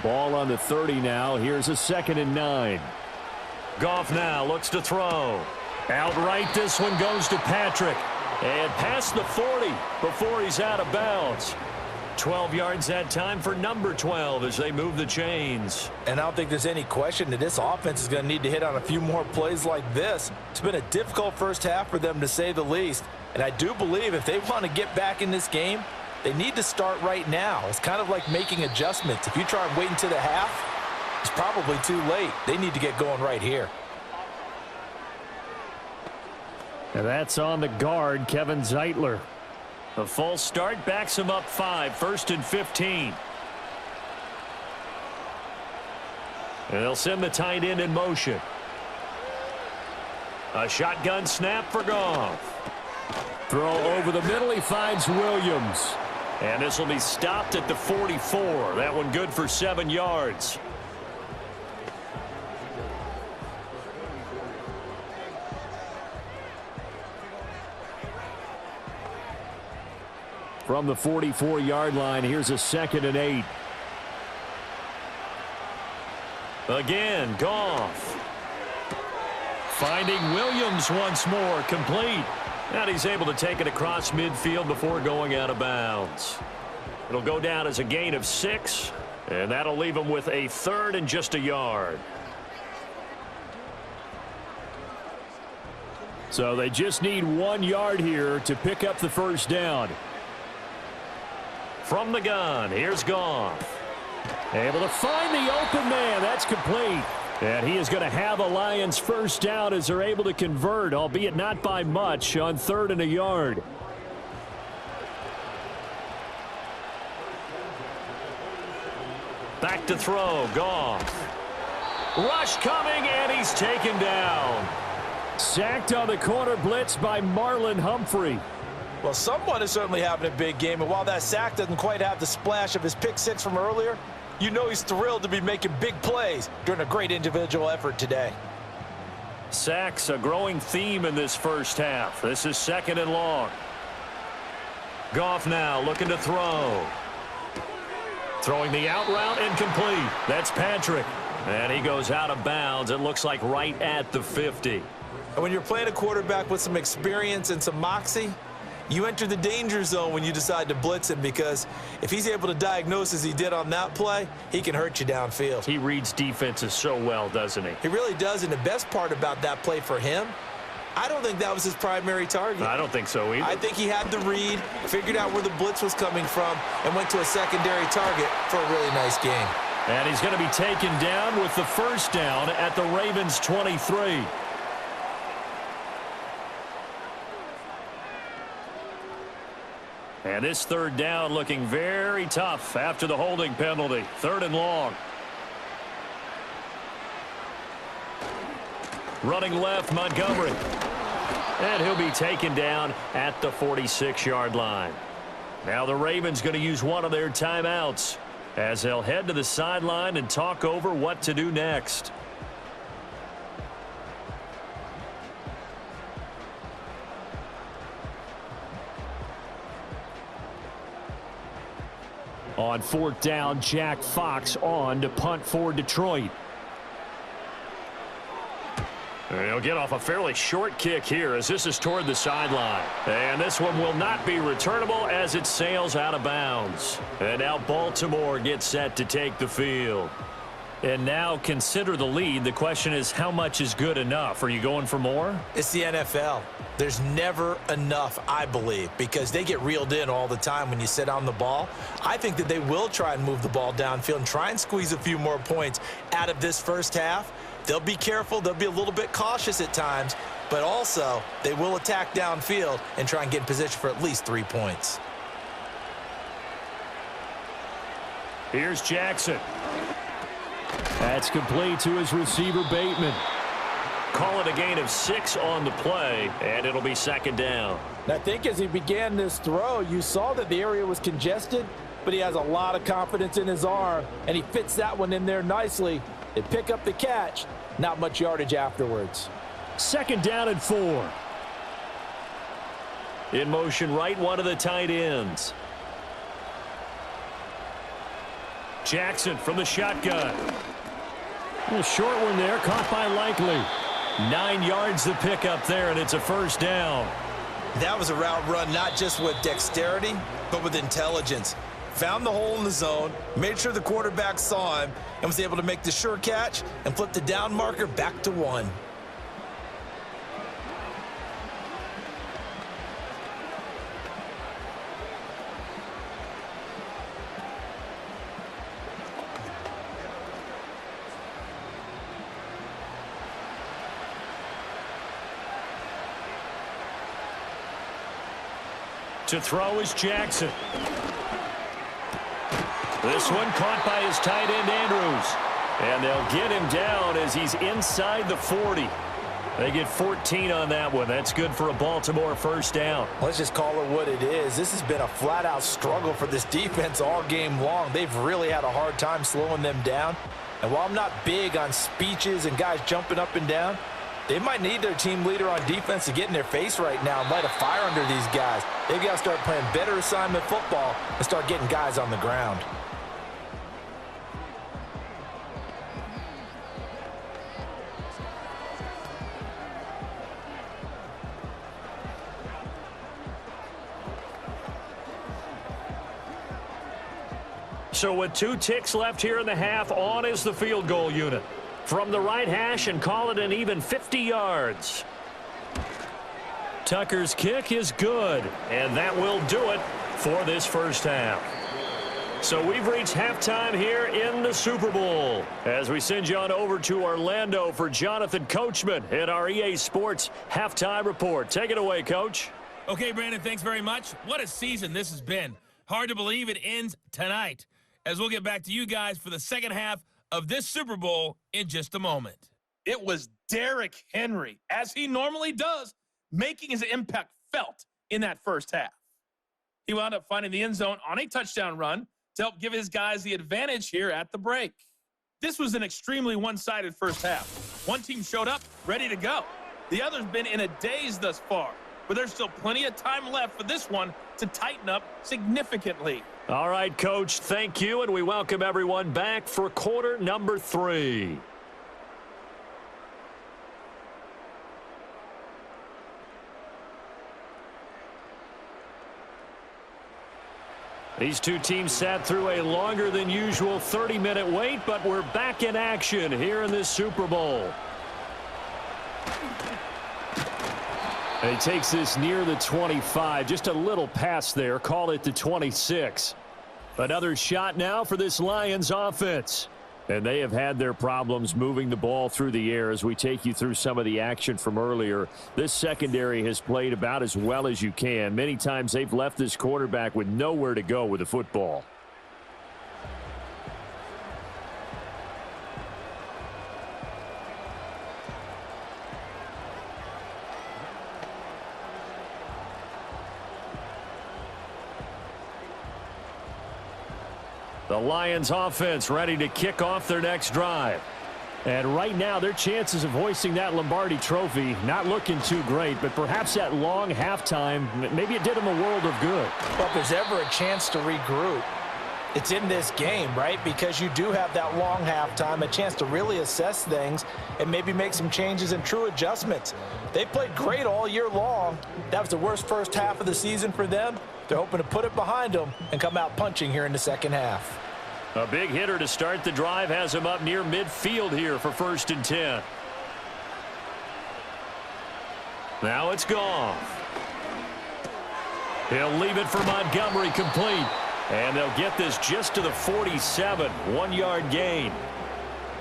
Ball on the 30 now. Here's a 2nd and 9. Goff now looks to throw. Outright, this one goes to Patrick. And past the 40 before he's out of bounds. 12 yards that time for number 12 as they move the chains. And I don't think there's any question that this offense is going to need to hit on a few more plays like this. It's been a difficult first half for them, to say the least. And I do believe if they want to get back in this game, they need to start right now. It's kind of like making adjustments. If you try and wait until the half, it's probably too late. They need to get going right here. And that's on the guard, Kevin Zeitler. The false start backs him up 5, 1st and 15. And they'll send the tight end in motion. A shotgun snap for Goff. Throw over the middle, he finds Williams. And this will be stopped at the 44. That one good for 7 yards. from the 44-yard line. Here's a 2nd and 8. Again, Goff. Finding Williams once more, complete. And he's able to take it across midfield before going out of bounds. It'll go down as a gain of 6, and that'll leave him with a 3rd and just a yard. So they just need 1 yard here to pick up the first down. From the gun, here's Goff. Able to find the open man. That's complete. And he is going to have a Lions first down as they're able to convert, albeit not by much, on 3rd and a yard. Back to throw, Goff. Rush coming, and he's taken down. Sacked on the corner blitz by Marlon Humphrey. Well, someone is certainly having a big game, and while that sack doesn't quite have the splash of his pick 6 from earlier, you know he's thrilled to be making big plays during a great individual effort today. Sacks, a growing theme in this first half. This is 2nd and long. Goff now looking to throw. Throwing the out route, incomplete. That's Patrick. And he goes out of bounds. It looks like right at the 50. And when you're playing a quarterback with some experience and some moxie, you enter the danger zone when you decide to blitz him, because if he's able to diagnose as he did on that play, he can hurt you downfield. He reads defenses so well, doesn't he? He really does, and the best part about that play for him, I don't think that was his primary target. I don't think so either. I think he had the read, figured out where the blitz was coming from, and went to a secondary target for a really nice game. And he's going to be taken down with the first down at the Ravens' 23. And this 3rd down looking very tough after the holding penalty. 3rd and long. Running left, Montgomery. And he'll be taken down at the 46-yard line. Now the Ravens going to use one of their timeouts as they'll head to the sideline and talk over what to do next. On 4th down, Jack Fox on to punt for Detroit. He'll get off a fairly short kick here as this is toward the sideline. And this one will not be returnable as it sails out of bounds. And now Baltimore gets set to take the field. And now consider the lead. The question is, how much is good enough? Are you going for more? It's the NFL. There's never enough, I believe, because they get reeled in all the time when you sit on the ball. I think that they will try and move the ball downfield and try and squeeze a few more points out of this first half. They'll be careful. They'll be a little bit cautious at times, but also they will attack downfield and try and get in position for at least 3 points. Here's Jackson. That's complete to his receiver, Bateman. Call it a gain of 6 on the play, and it'll be 2nd down. And I think as he began this throw, you saw that the area was congested, but he has a lot of confidence in his arm, and he fits that one in there nicely. They pick up the catch, not much yardage afterwards. 2nd down and 4. In motion right, one of the tight ends. Jackson from the shotgun. A short one there, caught by Likely. 9 yards to pick up there, and it's a first down. That was a route run not just with dexterity, but with intelligence. Found the hole in the zone, made sure the quarterback saw him, and was able to make the sure catch and flip the down marker back to 1. To throw is Jackson. This one caught by his tight end, Andrews. And they'll get him down as he's inside the 40. They get 14 on that one. That's good for a Baltimore first down. Let's just call it what it is. This has been a flat-out struggle for this defense all game long. They've really had a hard time slowing them down. And while I'm not big on speeches and guys jumping up and down, They might need their team leader on defense to get in their face right now and light a fire under these guys. They've got to start playing better assignment football and start getting guys on the ground. So with 2 ticks left here in the half, on is the field goal unit. From the right hash and call it an even 50 yards. Tucker's kick is good, and that will do it for this first half. So we've reached halftime here in the Super Bowl as we send you on over to Orlando for Jonathan Coachman in our EA Sports Halftime Report. Take it away, Coach. Okay, Brandon, thanks very much. What a season this has been. Hard to believe it ends tonight, as we'll get back to you guys for the second half of this Super Bowl in just a moment. It was Derrick Henry, as he normally does, making his impact felt in that first half. He wound up finding the end zone on a touchdown run to help give his guys the advantage here at the break. This was an extremely one-sided first half. One team showed up ready to go. The other's been in a daze thus far, but there's still plenty of time left for this one to tighten up significantly. All right, Coach, thank you, and we welcome everyone back for quarter number 3. These two teams sat through a longer than usual 30-minute wait, but we're back in action here in this Super Bowl. And he takes this near the 25, just a little pass there, call it the 26. Another shot now for this Lions offense. And they have had their problems moving the ball through the air as we take you through some of the action from earlier. This secondary has played about as well as you can. Many times they've left this quarterback with nowhere to go with the football. The Lions offense ready to kick off their next drive. And right now, their chances of hoisting that Lombardi trophy not looking too great, but perhaps that long halftime, maybe it did them a world of good. Well, if there's ever a chance to regroup, it's in this game, right? Because you do have that long halftime, a chance to really assess things and maybe make some changes and true adjustments. They played great all year long. That was the worst first half of the season for them. They're hoping to put it behind them and come out punching here in the second half. A big hitter to start the drive has him up near midfield here for 1st and 10. Now it's Goff. He'll leave it for Montgomery complete. And they'll get this just to the 47, 1-yard gain.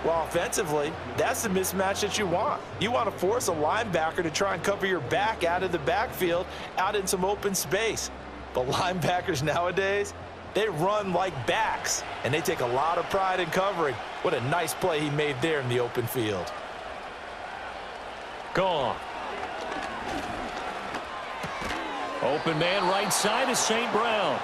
Well, offensively, that's the mismatch that you want. You want to force a linebacker to try and cover your back out of the backfield, out in some open space. But linebackers nowadays, they run like backs, and they take a lot of pride in covering. What a nice play he made there in the open field. Gone. Open man right side is St. Brown.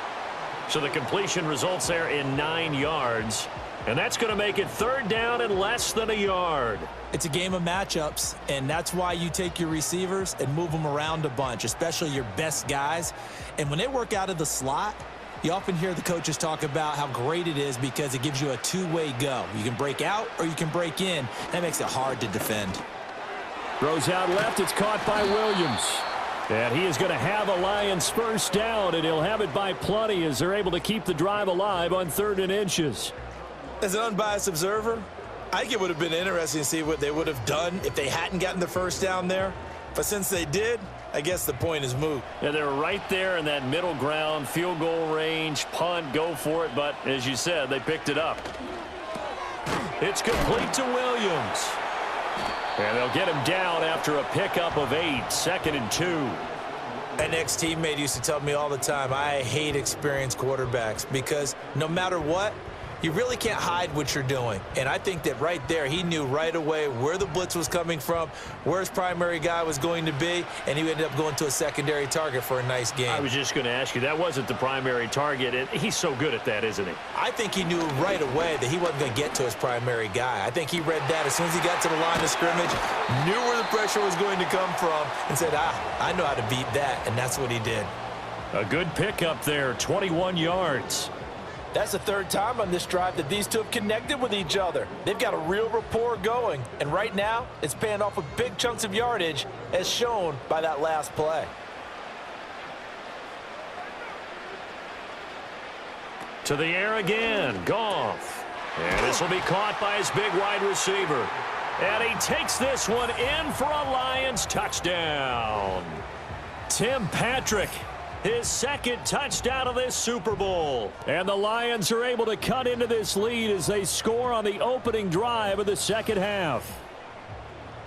So the completion results there in 9 yards. And that's going to make it 3rd down and less than a yard. It's a game of matchups, and that's why you take your receivers and move them around a bunch, especially your best guys. And when they work out of the slot, you often hear the coaches talk about how great it is because it gives you a two-way go. You can break out or you can break in. That makes it hard to defend. Throws out left. It's caught by Williams. And he is going to have a Lions first down, and he'll have it by plenty as they're able to keep the drive alive on 3rd and inches. As an unbiased observer, I think it would have been interesting to see what they would have done if they hadn't gotten the first down there. But since they did, I guess the point is moot. Yeah, they're right there in that middle ground, field goal range, punt, go for it. But as you said, they picked it up. It's complete to Williams. And they'll get him down after a pickup of 8, 2nd and 2. An ex-teammate used to tell me all the time, I hate experienced quarterbacks because no matter what, you really can't hide what you're doing. And I think that right there, he knew right away where the blitz was coming from, where his primary guy was going to be, and he ended up going to a secondary target for a nice game. I was just going to ask you, that wasn't the primary target, and he's so good at that, isn't he? I think he knew right away that he wasn't going to get to his primary guy. I think he read that as soon as he got to the line of scrimmage, knew where the pressure was going to come from, and said, I know how to beat that, and that's what he did. A good pickup there, 21 yards. That's the third time on this drive that these two have connected with each other. They've got a real rapport going, and right now it's paying off with big chunks of yardage as shown by that last play. To the air again, Goff. And this will be caught by his big wide receiver. And he takes this one in for a Lions touchdown. Tim Patrick, his second touchdown of this Super Bowl. And the Lions are able to cut into this lead as they score on the opening drive of the second half.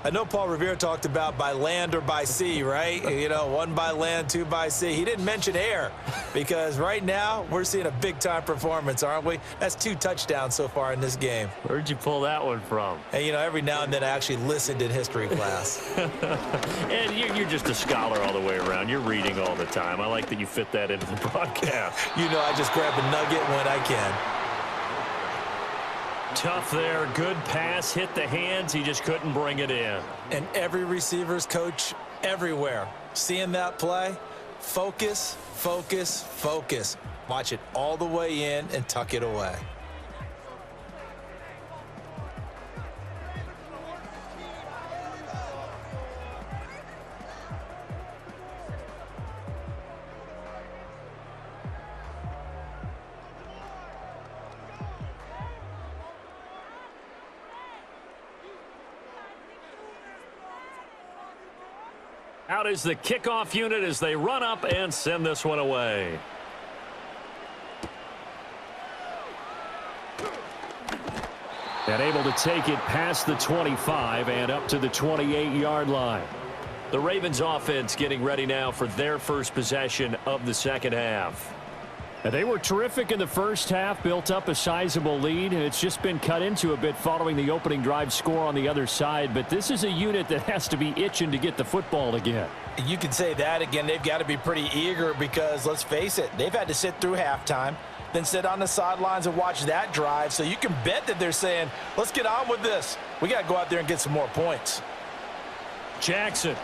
I know Paul Revere talked about by land or by sea, right? You know, one by land, two by sea. He didn't mention air because right now we're seeing a big-time performance, aren't we? That's 2 touchdowns so far in this game. Where'd you pull that one from? And, you know, every now and then I actually listened in history class. And you're just a scholar all the way around. You're reading all the time. I like that you fit that into the broadcast. You know, I just grab a nugget when I can. Tough there. Good pass. Hit the hands. He just couldn't bring it in. And every receiver's coach everywhere. Seeing that play, focus, focus, focus. Watch it all the way in and tuck it away. Out is the kickoff unit as they run up and send this one away. And able to take it past the 25 and up to the 28-yard line. The Ravens offense getting ready now for their first possession of the second half. And they were terrific in the first half, built up a sizable lead, and it's just been cut into a bit following the opening drive score on the other side. But this is a unit that has to be itching to get the football again. You can say that again. They've got to be pretty eager because, let's face it, they've had to sit through halftime, then sit on the sidelines and watch that drive. So you can bet that they're saying, let's get on with this. We got to go out there and get some more points. Jackson.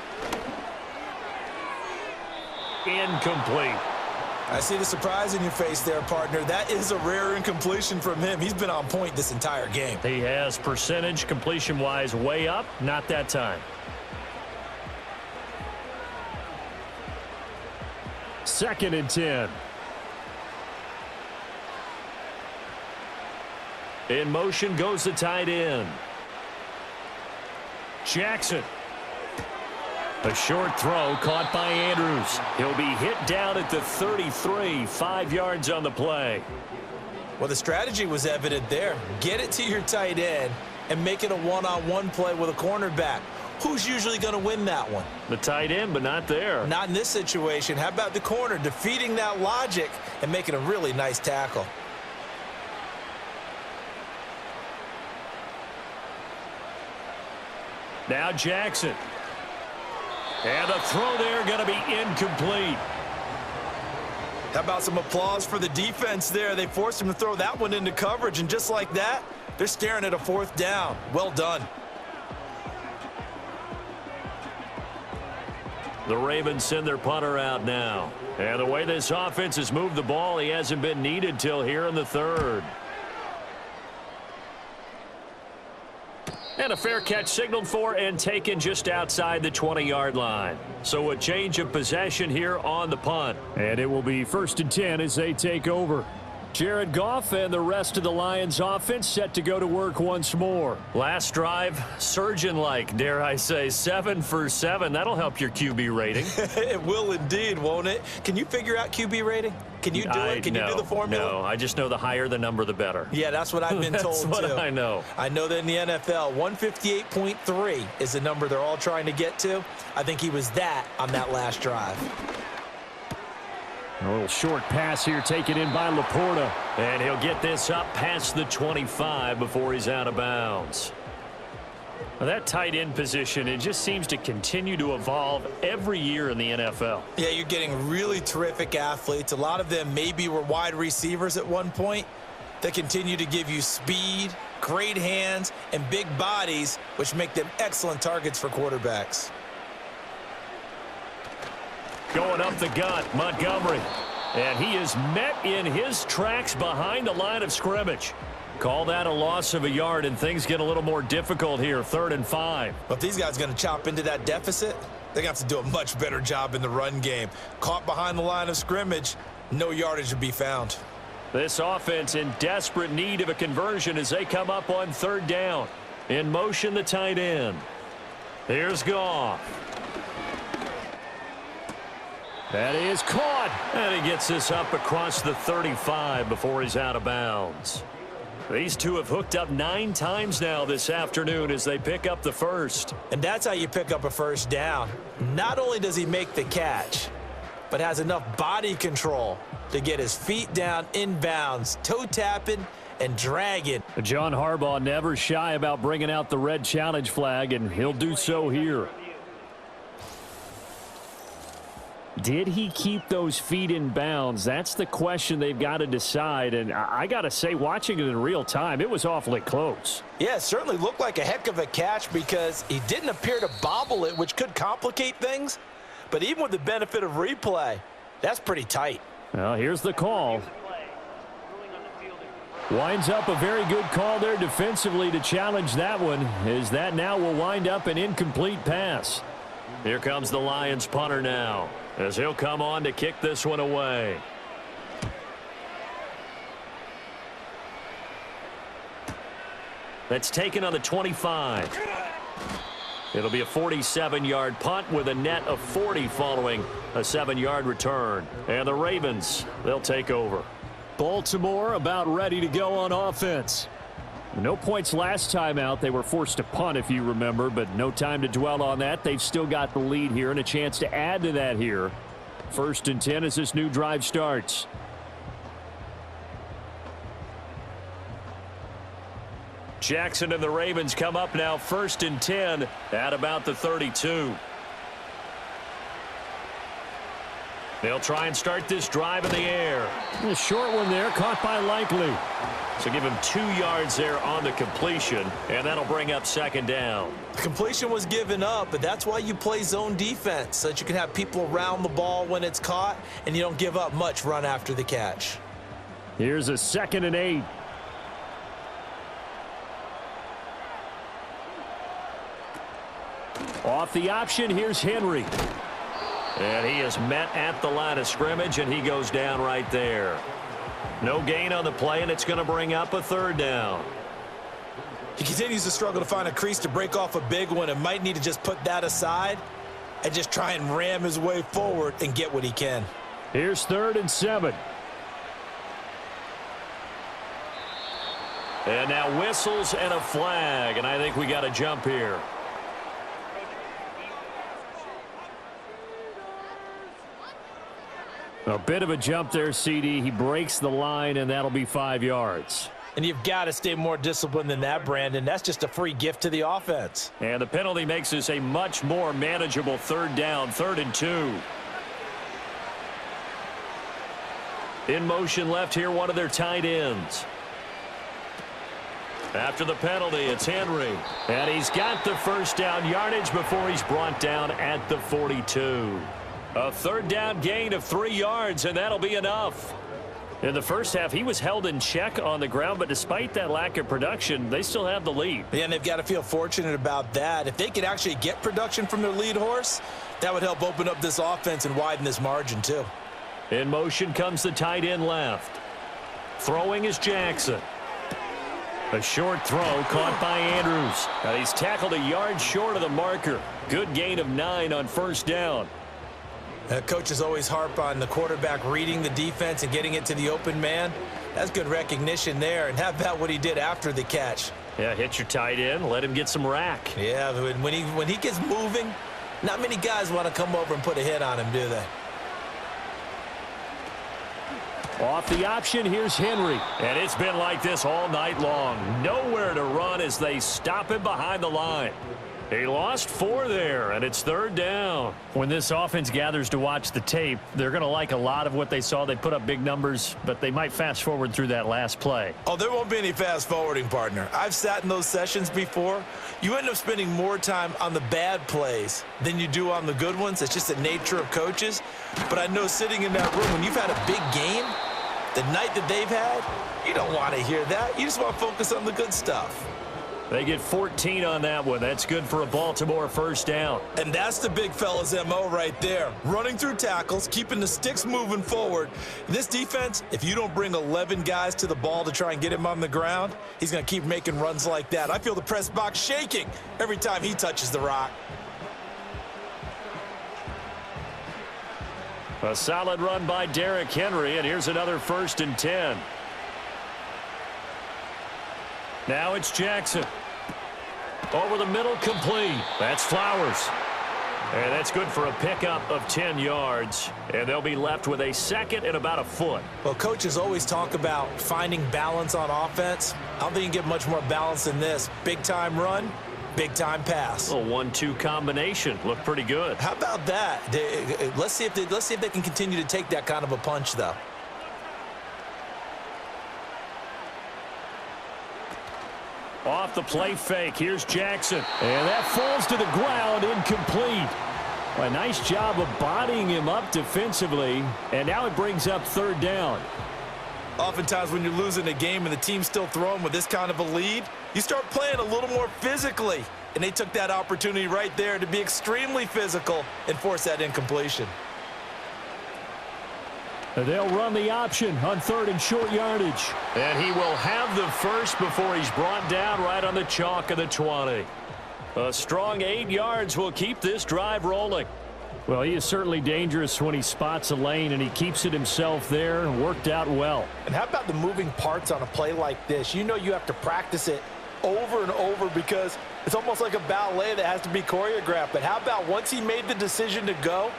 Incomplete. I see the surprise in your face there, partner. That is a rare incompletion from him. He's been on point this entire game. He has percentage completion-wise way up. Not that time. Second and 10. In motion goes the tight end. Jackson. A short throw caught by Andrews. He'll be hit down at the 33, 5 yards on the play. Well, the strategy was evident there. Get it to your tight end and make it a one-on-one play with a cornerback. Who's usually going to win that one? The tight end, but not there. Not in this situation. How about the corner defeating that logic and making a really nice tackle? Now Jackson. And the throw there going to be incomplete. How about some applause for the defense there? They forced him to throw that one into coverage, and just like that, they're staring at a 4th down. Well done. The Ravens send their punter out now. And the way this offense has moved the ball, he hasn't been needed till here in the 3rd. And a fair catch signaled for and taken just outside the 20-yard line. So a change of possession here on the punt. And it will be 1st and 10 as they take over. Jared Goff and the rest of the Lions offense set to go to work once more. Last drive, surgeon-like, dare I say, 7 for 7. That'll help your QB rating. It will indeed, won't it? Can you figure out QB rating? Can you do it? Can you do the formula? No, I just know the higher the number, the better. Yeah, that's what I've been told, That's what too. I know. I know that in the NFL, 158.3 is the number they're all trying to get to. I think he was that on that last drive. A little short pass here taken in by Laporta. And he'll get this up past the 25 before he's out of bounds. Well, that tight end position, it just seems to continue to evolve every year in the NFL. Yeah, you're getting really terrific athletes. A lot of them maybe were wide receivers at one point. They continue to give you speed, great hands, and big bodies, which make them excellent targets for quarterbacks. Going up the gut, Montgomery. And he is met in his tracks behind the line of scrimmage. Call that a loss of a yard, and things get a little more difficult here, 3rd and 5. But if these guys are going to chop into that deficit, they're going to have to do a much better job in the run game. Caught behind the line of scrimmage, no yardage to be found. This offense in desperate need of a conversion as they come up on 3rd down. In motion, the tight end. Here's Goff. That is caught. And he gets this up across the 35 before he's out of bounds. These two have hooked up 9 times now this afternoon as they pick up the first. And that's how you pick up a first down. Not only does he make the catch, but has enough body control to get his feet down inbounds, toe tapping and dragging. John Harbaugh never shy about bringing out the red challenge flag, and he'll do so here. Did he keep those feet in bounds? That's the question they've got to decide. And I got to say, watching it in real time, it was awfully close. Yeah, it certainly looked like a heck of a catch because he didn't appear to bobble it, which could complicate things. But even with the benefit of replay, that's pretty tight. Well, here's the call. Winds up a very good call there defensively to challenge that one, as that now will wind up an incomplete pass. Here comes the Lions punter now, as he'll come on to kick this one away. That's taken on the 25. It'll be a 47-yard punt with a net of 40 following a 7-yard return. And the Ravens, they'll take over. Baltimore about ready to go on offense. No points last time out. They were forced to punt, if you remember, but no time to dwell on that. They've still got the lead here and a chance to add to that here. 1st and 10 as this new drive starts. Jackson and the Ravens come up now 1st and 10 at about the 32. They'll try and start this drive in the air. A short one there, caught by Likely. So give him 2 yards there on the completion, and that'll bring up 2nd down. The completion was given up, but that's why you play zone defense, so that you can have people around the ball when it's caught, and you don't give up much run after the catch. Here's a 2nd and 8. Off the option, here's Henry. And he is met at the line of scrimmage, and he goes down right there. No gain on the play, and it's going to bring up a 3rd down. He continues to struggle to find a crease to break off a big one and might need to just put that aside and just try and ram his way forward and get what he can. Here's 3rd and 7. And now whistles and a flag, and I think we got a jump here. A bit of a jump there, CD. He breaks the line, and that'll be 5 yards. And you've got to stay more disciplined than that, Brandon. That's just a free gift to the offense. And the penalty makes this a much more manageable 3rd down, 3rd and 2. In motion left here, one of their tight ends. After the penalty, it's Henry. And he's got the 1st down yardage before he's brought down at the 42. A 3rd down gain of 3 yards, and that'll be enough. In the first half, he was held in check on the ground, but despite that lack of production, they still have the lead. Yeah, and they've got to feel fortunate about that. If they could actually get production from their lead horse, that would help open up this offense and widen this margin too. In motion comes the tight end left. Throwing is Jackson. A short throw caught by Andrews. Now he's tackled a yard short of the marker. Good gain of 9 on 1st down. Coaches always harp on the quarterback reading the defense and getting it to the open man. That's good recognition there. And how about what he did after the catch? Yeah, hit your tight end, let him get some rack. Yeah, when he gets moving, not many guys want to come over and put a hit on him, do they? Off the option, here's Henry. And it's been like this all night long. Nowhere to run as they stop him behind the line. He lost 4 there, and it's 3rd down. When this offense gathers to watch the tape, they're going to like a lot of what they saw. They put up big numbers, but they might fast forward through that last play. Oh, there won't be any fast forwarding, partner. I've sat in those sessions before. You end up spending more time on the bad plays than you do on the good ones. It's just the nature of coaches. But I know sitting in that room, when you've had a big game, the night that they've had, you don't want to hear that. You just want to focus on the good stuff. They get 14 on that one. That's good for a Baltimore first down. And that's the big fella's MO right there. Running through tackles, keeping the sticks moving forward. This defense, if you don't bring 11 guys to the ball to try and get him on the ground, he's going to keep making runs like that. I feel the press box shaking every time he touches the rock. A solid run by Derrick Henry, and here's another 1st and 10. Now it's Jackson. Over the middle, complete. That's Flowers. And that's good for a pickup of 10 yards. And they'll be left with a 2nd and about a foot. Well, coaches always talk about finding balance on offense. I don't think you can get much more balance than this. Big-time run, big-time pass. A 1-2 combination. Looked pretty good. How about that? Let's see if they can continue to take that kind of a punch, though. Off the play fake, here's Jackson. And that falls to the ground, incomplete. A nice job of bodying him up defensively, and now it brings up 3rd down. Oftentimes when you're losing a game and the team's still throwing with this kind of a lead, you start playing a little more physically. And they took that opportunity right there to be extremely physical and force that incompletion. They'll run the option on 3rd and short yardage. And he will have the first before he's brought down right on the chalk of the 20. A strong 8 yards will keep this drive rolling. Well, he is certainly dangerous when he spots a lane, and he keeps it himself there and worked out well. And how about the moving parts on a play like this? You know you have to practice it over and over because it's almost like a ballet that has to be choreographed. But how about once he made the decision to go,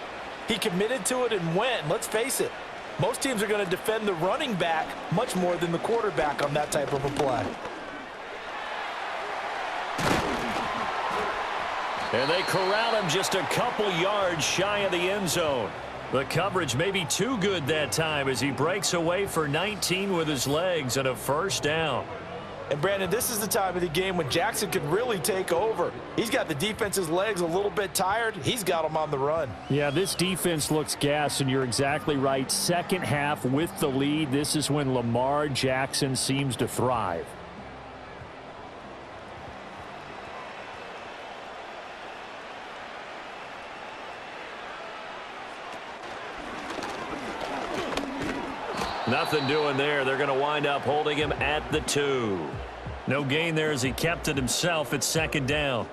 he committed to it and went. Let's face it. Most teams are going to defend the running back much more than the quarterback on that type of a play. And they corral him just a couple yards shy of the end zone. The coverage may be too good that time as he breaks away for 19 with his legs and a 1st down. And, Brandon, this is the time of the game when Jackson could really take over. He's got the defense's legs a little bit tired. He's got them on the run. Yeah, this defense looks gassed, and you're exactly right. Second half with the lead, this is when Lamar Jackson seems to thrive. Nothing doing there. They're going to wind up holding him at the 2. No gain there as he kept it himself at 2nd down.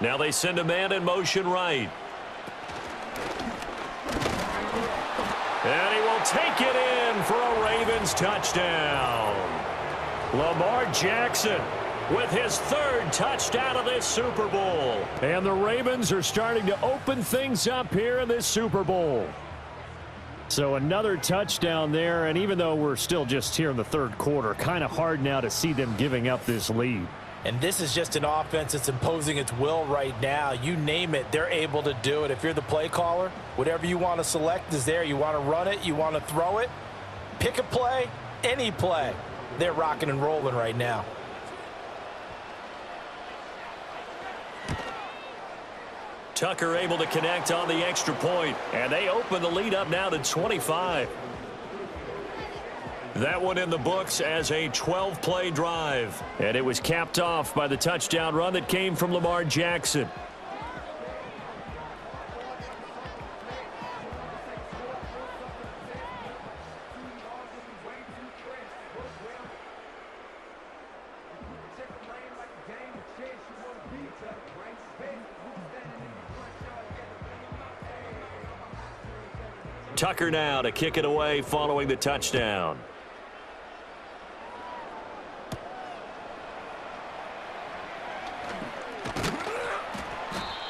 Now they send a man in motion right. And he will take it in for a Ravens touchdown. Lamar Jackson with his 3rd touchdown of this Super Bowl. And the Ravens are starting to open things up here in this Super Bowl. So another touchdown there, and even though we're still just here in the 3rd quarter, kind of hard now to see them giving up this lead. And this is just an offense that's imposing its will right now. You name it, they're able to do it. If you're the play caller, whatever you want to select is there. You want to run it, you want to throw it. Pick a play, any play. They're rocking and rolling right now. Tucker able to connect on the extra point, and they open the lead up now to 25. That one in the books as a 12-play drive. And it was capped off by the touchdown run that came from Lamar Jackson. Tucker now to kick it away following the touchdown.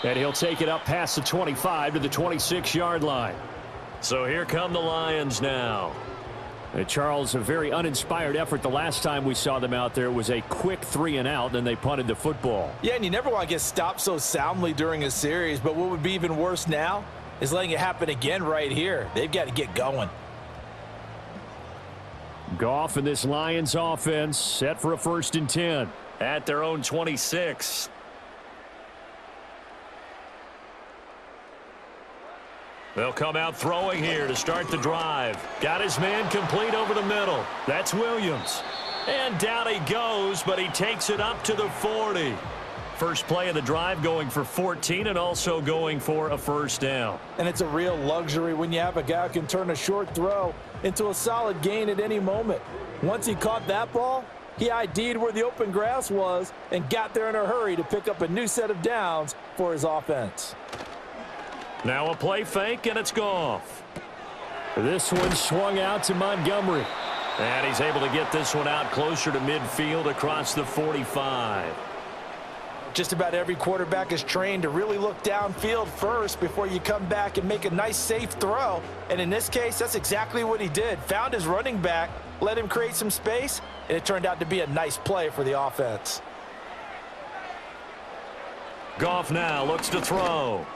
And he'll take it up past the 25 to the 26-yard line. So here come the Lions now. Charles, a very uninspired effort. The last time we saw them out there was a quick 3-and-out, then they punted the football. Yeah, and you never want to get stopped so soundly during a series, but what would be even worse now is letting it happen again right here. They've got to get going. Goff and this Lions offense set for a 1st and 10 at their own 26. They'll come out throwing here to start the drive. Got his man complete over the middle. That's Williams. And down he goes, but he takes it up to the 40. First play of the drive going for 14 and also going for a 1st down. And it's a real luxury when you have a guy who can turn a short throw into a solid gain at any moment. Once he caught that ball, he ID'd where the open grass was and got there in a hurry to pick up a new set of downs for his offense. Now a play fake, and it's Goff. This one swung out to Montgomery. And he's able to get this one out closer to midfield across the 45. Just about every quarterback is trained to really look downfield first before you come back and make a nice, safe throw. And in this case, that's exactly what he did. Found his running back, let him create some space, and it turned out to be a nice play for the offense. Goff now looks to throw.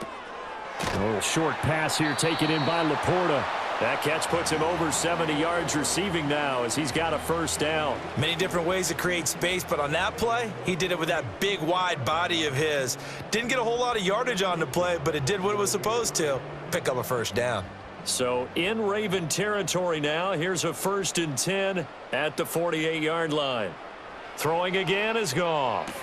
A little short pass here taken in by Laporta. That catch puts him over 70 yards receiving now as he's got a 1st down. Many different ways to create space, but on that play, he did it with that big, wide body of his. Didn't get a whole lot of yardage on the play, but it did what it was supposed to. Pick up a 1st down. So in Raven territory now, here's a 1st and 10 at the 48-yard line. Throwing again is Goff.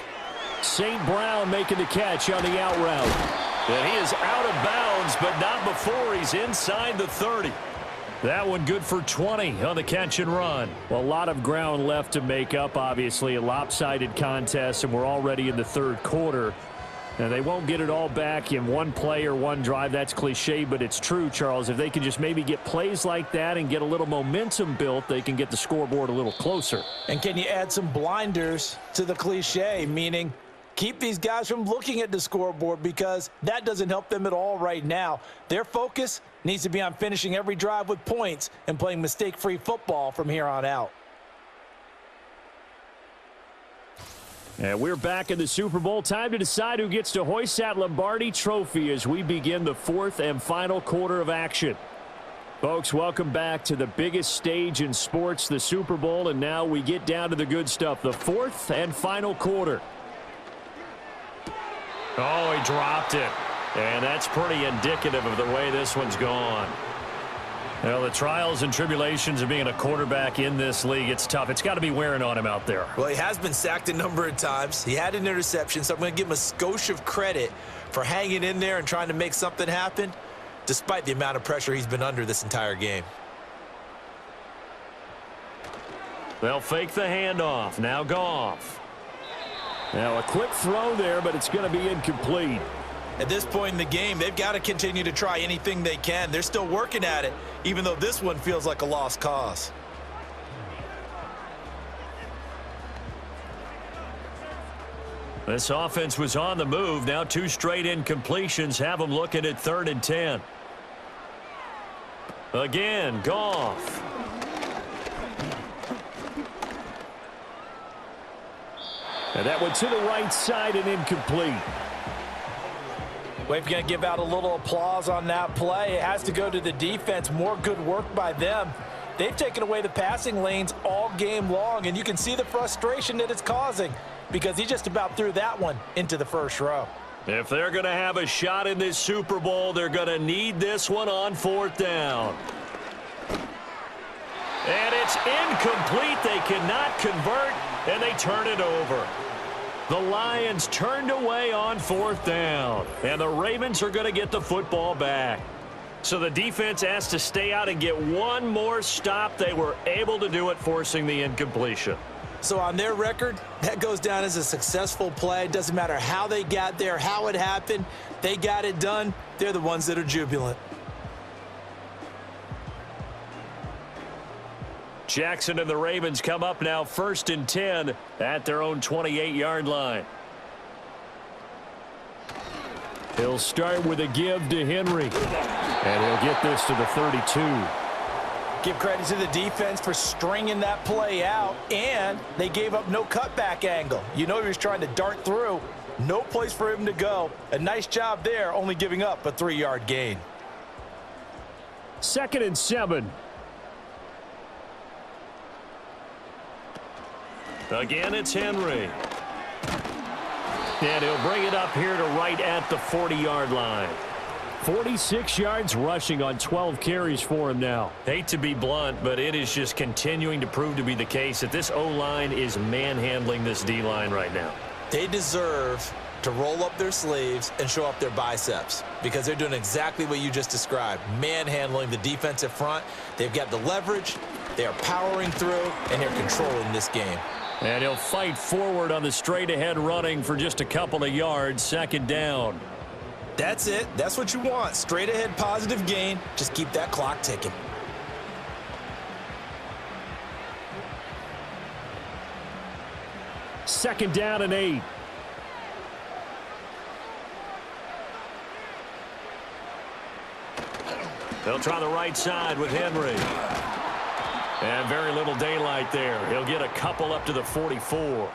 St. Brown making the catch on the out route. And he is out of bounds, but not before he's inside the 30. That one good for 20 on the catch and run. Well, a lot of ground left to make up, obviously. A lopsided contest, and we're already in the 3rd quarter. And they won't get it all back in one play or one drive. That's cliche, but it's true, Charles. If they can just maybe get plays like that and get a little momentum built, they can get the scoreboard a little closer. And can you add some blinders to the cliche, meaning keep these guys from looking at the scoreboard, because that doesn't help them at all right now. Their focus needs to be on finishing every drive with points and playing mistake-free football from here on out. And we're back in the Super Bowl. Time to decide who gets to hoist that Lombardi trophy as we begin the 4th and final quarter of action. Folks, welcome back to the biggest stage in sports, the Super Bowl, and now we get down to the good stuff, the 4th and final quarter. Oh, he dropped it. And that's pretty indicative of the way this one's gone. Well, the trials and tribulations of being a quarterback in this league, it's tough. It's got to be wearing on him out there. Well, he has been sacked a number of times. He had an interception, so I'm going to give him a skosh of credit for hanging in there and trying to make something happen, despite the amount of pressure he's been under this entire game. They'll fake the handoff. Now Goff. Now a quick throw there, but it's going to be incomplete. At this point in the game, they've got to continue to try anything they can. They're still working at it, even though this one feels like a lost cause. This offense was on the move. Now 2 straight incompletions have them looking at 3rd and 10. Again, Goff. And that one to the right side and incomplete. We're going to give out a little applause on that play. It has to go to the defense. More good work by them. They've taken away the passing lanes all game long, and you can see the frustration that it's causing because he just about threw that one into the 1st row. If they're going to have a shot in this Super Bowl, they're going to need this one on 4th down. And it's incomplete. They cannot convert, and they turn it over. The Lions turned away on 4th down, and the Ravens are going to get the football back. So the defense has to stay out and get one more stop. They were able to do it, forcing the incompletion. So on their record, that goes down as a successful play. It doesn't matter how they got there, how it happened. They got it done. They're the ones that are jubilant. Jackson and the Ravens come up now 1st and 10 at their own 28-yard line. He'll start with a give to Henry, and he'll get this to the 32. Give credit to the defense for stringing that play out, and they gave up no cutback angle. You know he was trying to dart through. No place for him to go. A nice job there, only giving up a 3-yard gain. 2nd and 7. Again, it's Henry. And he'll bring it up here to right at the 40-yard line. 46 yards rushing on 12 carries for him now. Hate to be blunt, but it is just continuing to prove to be the case that this O-line is manhandling this D-line right now. They deserve to roll up their sleeves and show up their biceps because they're doing exactly what you just described, manhandling the defensive front. They've got the leverage, they are powering through, and they're controlling this game. And he'll fight forward on the straight-ahead running for just a couple of yards, 2nd down. That's it. That's what you want. Straight-ahead positive gain. Just keep that clock ticking. Second down and 8. They'll try the right side with Henry. And very little daylight there. He'll get a couple up to the 44.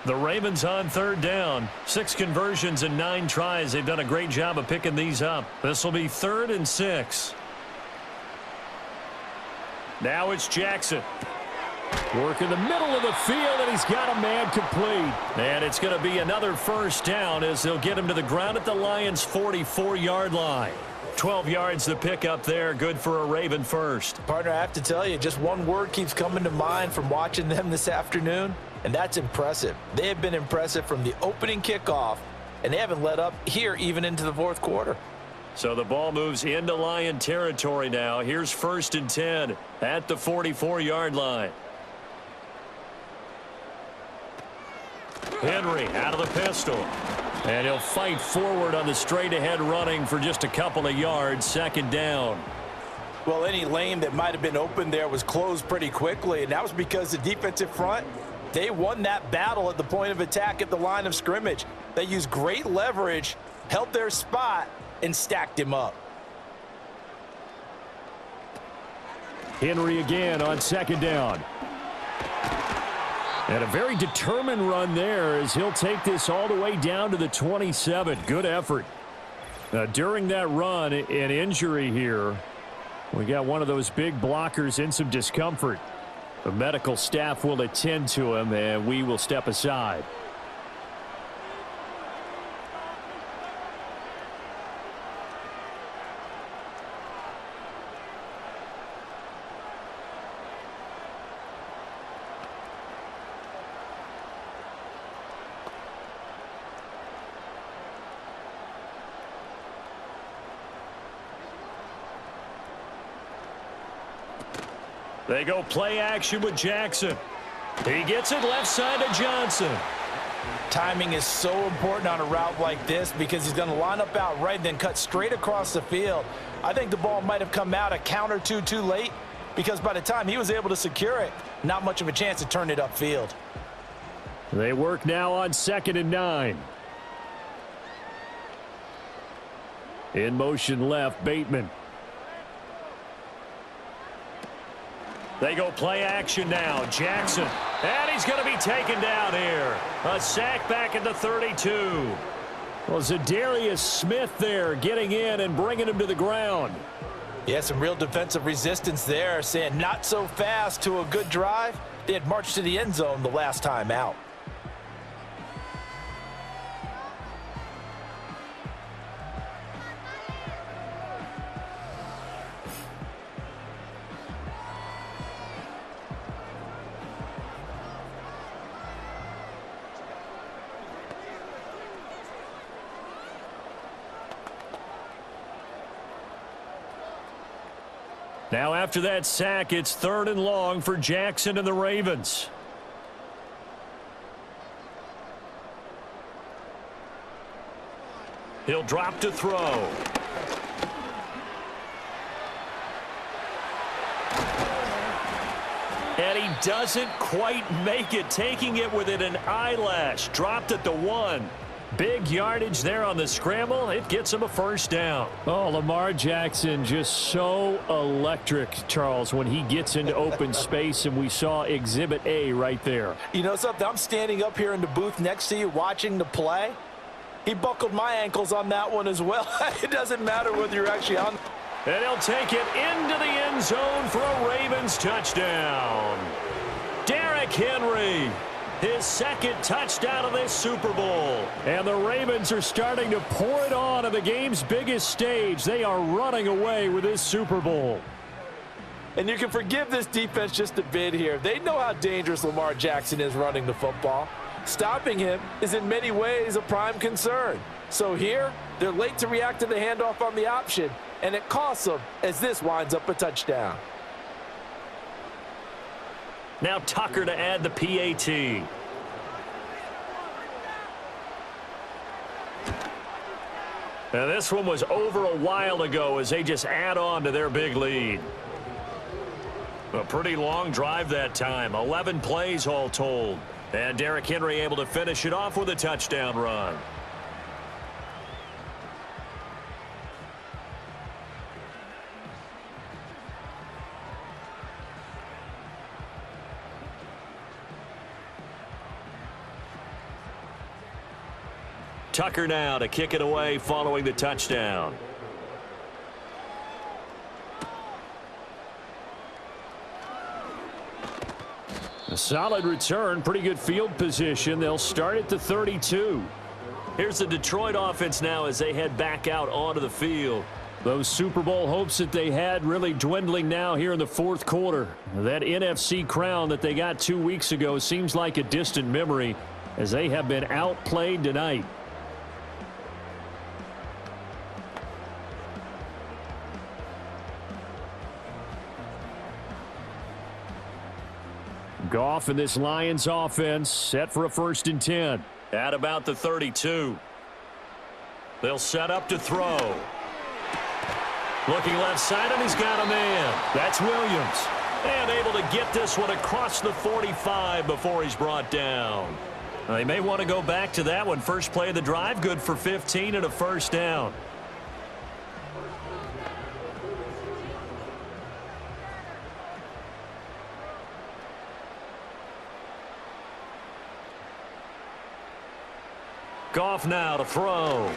The Ravens on 3rd down. 6 conversions and 9 tries. They've done a great job of picking these up. This will be 3rd and 6. Now it's Jackson. Work in the middle of the field, and he's got a man complete. And it's going to be another 1st down as they'll get him to the ground at the Lions' 44-yard line. 12 yards to pick up there. Good for a Raven first. Partner, I have to tell you, just one word keeps coming to mind from watching them this afternoon, and that's impressive. They have been impressive from the opening kickoff, and they haven't let up here even into the 4th quarter. So the ball moves into Lion territory now. Here's 1st and 10 at the 44-yard line. Henry out of the pistol. And he'll fight forward on the straight-ahead running for just a couple of yards. 2nd down. Well, any lane that might have been open there was closed pretty quickly, and that was because the defensive front, they won that battle at the point of attack at the line of scrimmage. They used great leverage, held their spot, and stacked him up. Henry again on 2nd down. And a very determined run there as he'll take this all the way down to the 27. Good effort. During that run, an injury here. We got one of those big blockers in some discomfort. The medical staff will attend to him, and we will step aside. They go play action with Jackson. He gets it left side to Johnson. Timing is so important on a route like this because he's going to line up out right and then cut straight across the field. I think the ball might have come out a count or two too late because by the time he was able to secure it, not much of a chance to turn it upfield. They work now on 2nd and 9. In motion left, Bateman. They go play action now. Jackson. And he's going to be taken down here. A sack back at the 32. Well, Zadarius Smith there getting in and bringing him to the ground. Yeah, some real defensive resistance there, saying not so fast to a good drive. They had marched to the end zone the last time out. Now after that sack, it's 3rd and long for Jackson and the Ravens. He'll drop to throw. And he doesn't quite make it, taking it within an eyelash. Dropped at the 1. Big yardage there on the scramble. It gets him a first down. Oh, Lamar Jackson just so electric, Charles, when he gets into open space, and we saw Exhibit A right there. You know something? I'm standing up here in the booth next to you watching the play. He buckled my ankles on that one as well. It doesn't matter whether you're actually on. And he'll take it into the end zone for a Ravens touchdown. Derrick Henry, his second touchdown of this Super Bowl. And the Ravens are starting to pour it on the game's biggest stage. They are running away with this Super Bowl. And you can forgive this defense just a bit here. They know how dangerous Lamar Jackson is running the football. Stopping him is in many ways a prime concern. So here, they're late to react to the handoff on the option, and it costs them as this winds up a touchdown. Now Tucker to add the PAT. Now this one was over a while ago as they just add on to their big lead. A pretty long drive that time. 11 plays all told. And Derrick Henry able to finish it off with a touchdown run. Tucker now to kick it away following the touchdown. A solid return, pretty good field position. They'll start at the 32. Here's the Detroit offense now as they head back out onto the field. Those Super Bowl hopes that they had really dwindling now here in the fourth quarter. That NFC crown that they got 2 weeks ago seems like a distant memory as they have been outplayed tonight. Goff and this Lions offense set for a 1st and 10. At about the 32. They'll set up to throw. Looking left side, and he's got a man. That's Williams. And able to get this one across the 45 before he's brought down. They may want to go back to that one. First play of the drive, good for 15 and a first down. Goff now to throw.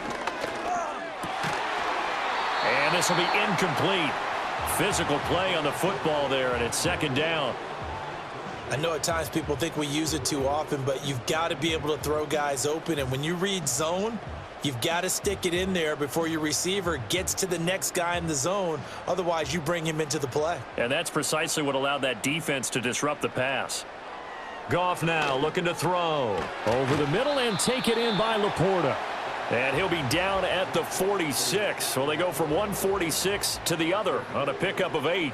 And this will be incomplete. Physical play on the football there, and it's 2nd down. I know at times people think we use it too often, but you've got to be able to throw guys open. And when you read zone, you've got to stick it in there before your receiver gets to the next guy in the zone. Otherwise, you bring him into the play. And that's precisely what allowed that defense to disrupt the pass. Goff now looking to throw. Over the middle and take it in by Laporta. And he'll be down at the 46. So they go from 146 to the other on a pickup of 8.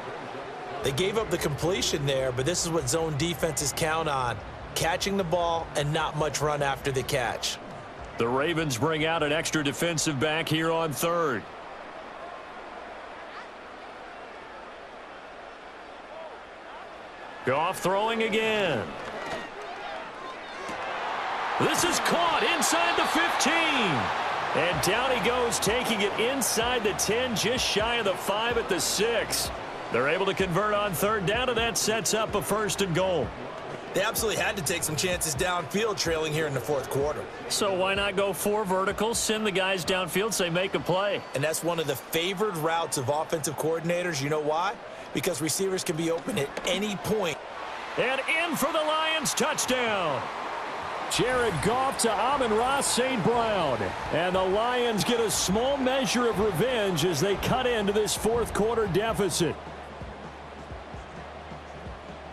They gave up the completion there, but this is what zone defenses count on. Catching the ball and not much run after the catch. The Ravens bring out an extra defensive back here on 3rd. Goff throwing again. This is caught inside the 15. And down he goes, taking it inside the 10, just shy of the 5 at the 6. They're able to convert on 3rd down, and that sets up a 1st and goal. They absolutely had to take some chances downfield trailing here in the 4th quarter. So why not go 4 verticals, send the guys downfield, say make a play. And that's one of the favored routes of offensive coordinators. You know why? Because receivers can be open at any point. And in for the Lions touchdown. Jared Goff to Amon-Ra St. Brown. And the Lions get a small measure of revenge as they cut into this 4th quarter deficit.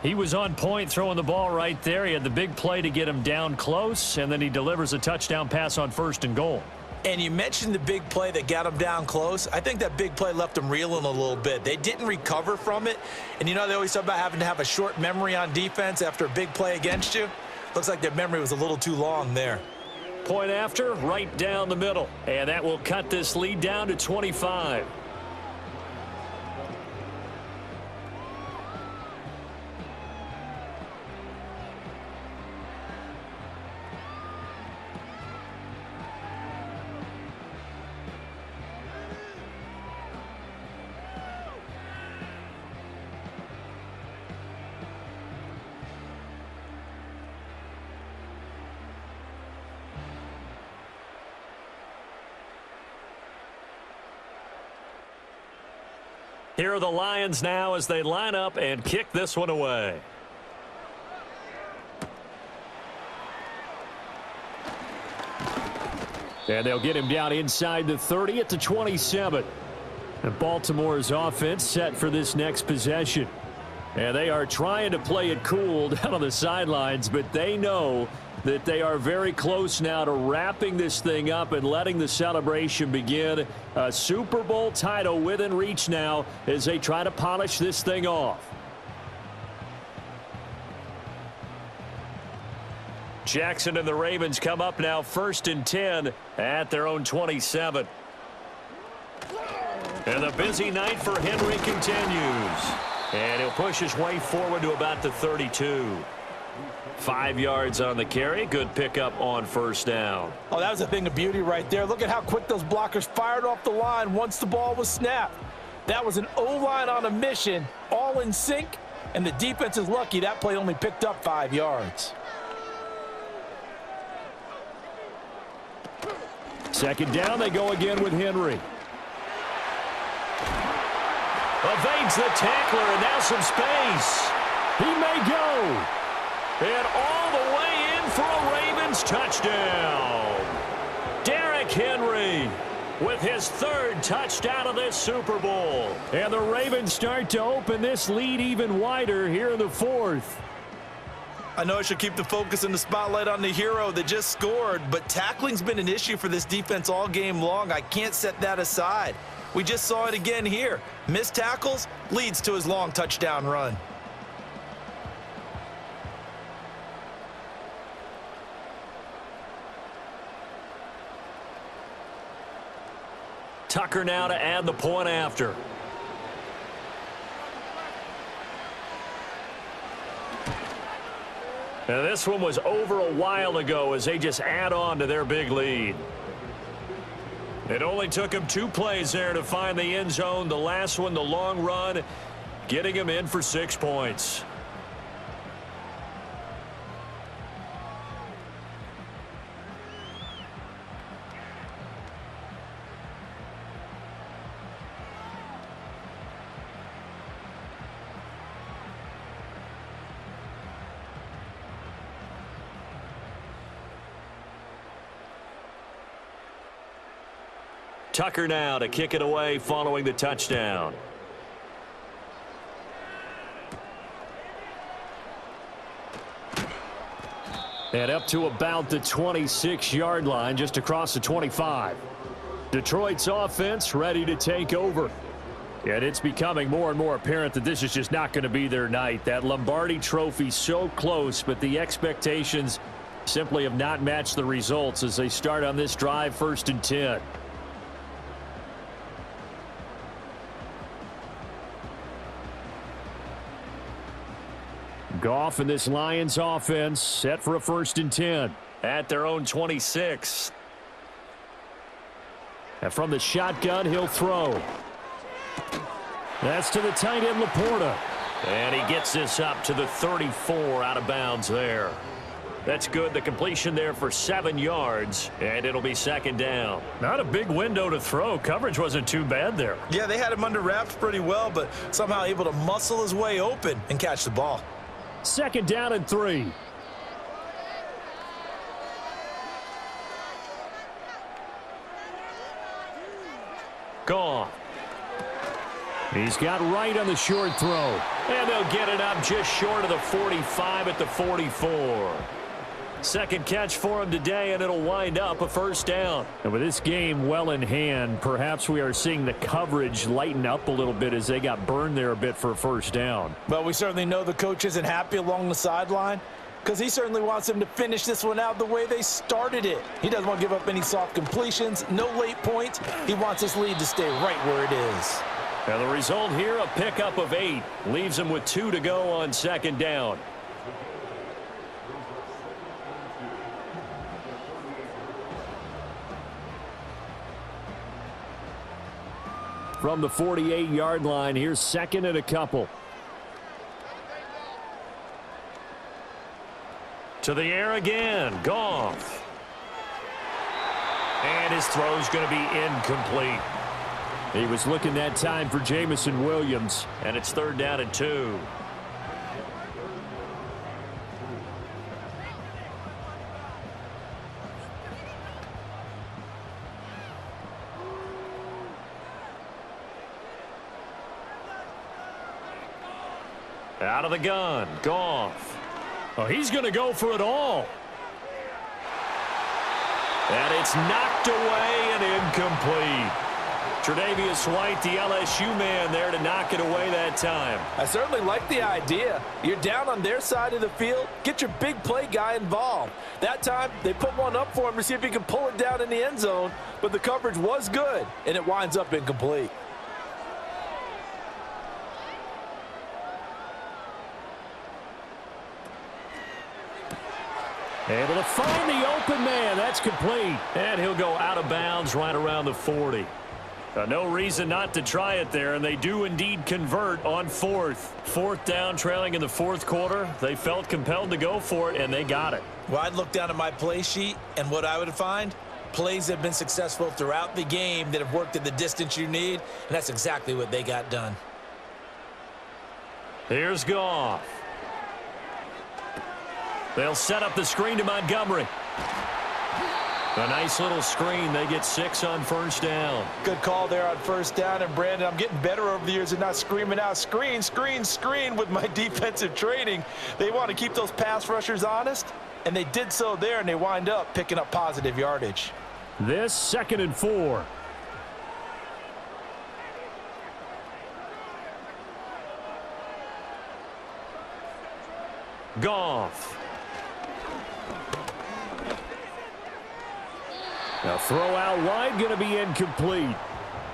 He was on point throwing the ball right there. He had the big play to get him down close, and then he delivers a touchdown pass on 1st and goal. And you mentioned the big play that got him down close. I think that big play left them reeling a little bit. They didn't recover from it. And you know they always talk about having to have a short memory on defense after a big play against you. Looks like their memory was a little too long there. Point after, right down the middle. And that will cut this lead down to 25. Here are the Lions now as they line up and kick this one away. And they'll get him down inside the 30 at the 27. And Baltimore's offense set for this next possession. And they are trying to play it cool down on the sidelines, but they know that they are very close now to wrapping this thing up and letting the celebration begin. A Super Bowl title within reach now as they try to polish this thing off. Jackson and the Ravens come up now 1st and 10 at their own 27. And the busy night for Henry continues. And he'll push his way forward to about the 32. 5 yards on the carry. Good pickup on 1st down. Oh, that was a thing of beauty right there. Look at how quick those blockers fired off the line once the ball was snapped. That was an O-line on a mission, all in sync, and the defense is lucky that play only picked up 5 yards. 2nd down, they go again with Henry. Evades the tackler, and now some space. He may go. And all the way in for a Ravens touchdown. Derrick Henry with his 3rd touchdown of this Super Bowl. And the Ravens start to open this lead even wider here in the 4th. I know I should keep the focus and the spotlight on the hero that just scored, but tackling's been an issue for this defense all game long. I can't set that aside. We just saw it again here. Missed tackles leads to his long touchdown run. Tucker now to add the point after. And this one was over a while ago as they just add on to their big lead. It only took him 2 plays there to find the end zone. The last one, the long run, getting him in for 6 points. Tucker now to kick it away following the touchdown. And up to about the 26-yard line, just across the 25. Detroit's offense ready to take over. And it's becoming more and more apparent that this is just not going to be their night. That Lombardi trophy so close, but the expectations simply have not matched the results as they start on this drive 1st and 10. Goff and this Lions offense set for a 1st and 10 at their own 26. And from the shotgun, he'll throw. That's to the tight end, Laporta. And he gets this up to the 34 out of bounds there. That's good. The completion there for 7 yards, and it'll be 2nd down. Not a big window to throw. Coverage wasn't too bad there. Yeah, they had him under wraps pretty well, but somehow able to muscle his way open and catch the ball. 2nd down and 3. Gone. He's got right on the short throw. And they'll get it up just short of the 45 at the 44. 2nd catch for him today, and it'll wind up a 1st down. And with this game well in hand, perhaps we are seeing the coverage lighten up a little bit as they got burned there a bit for a 1st down. But we certainly know the coach isn't happy along the sideline. because he certainly wants them to finish this one out the way they started it. He doesn't want to give up any soft completions, no late points. He wants his lead to stay right where it is. And the result here, a pickup of 8. Leaves him with 2 to go on second down. From the 48-yard line, here's second and a couple. To the air again, Goff. And his throw's going to be incomplete. He was looking that time for Jamison Williams, and it's 3rd down and 2. Out of the gun, Goff. Oh, he's going to go for it all. And it's knocked away and incomplete. Tre'Davious White, the LSU man, there to knock it away that time. I certainly like the idea. You're down on their side of the field. Get your big play guy involved. That time, they put one up for him to see if he can pull it down in the end zone, but the coverage was good, and it winds up incomplete. Able to find the open man. That's complete. And he'll go out of bounds right around the 40. No reason not to try it there, and they do indeed convert on 4th. 4th down, trailing in the 4th quarter. They felt compelled to go for it, and they got it. Well, I'd look down at my play sheet, and what I would find, plays that have been successful throughout the game that have worked at the distance you need, and that's exactly what they got done. Here's Goff. They'll set up the screen to Montgomery. A nice little screen. They get 6 on 1st down. Good call there on 1st down. And, Brandon, I'm getting better over the years at not screaming out screen, screen, screen with my defensive training. They want to keep those pass rushers honest, and they did so there, and they wind up picking up positive yardage. This 2nd and 4. Goff. Now throw out wide, going to be incomplete.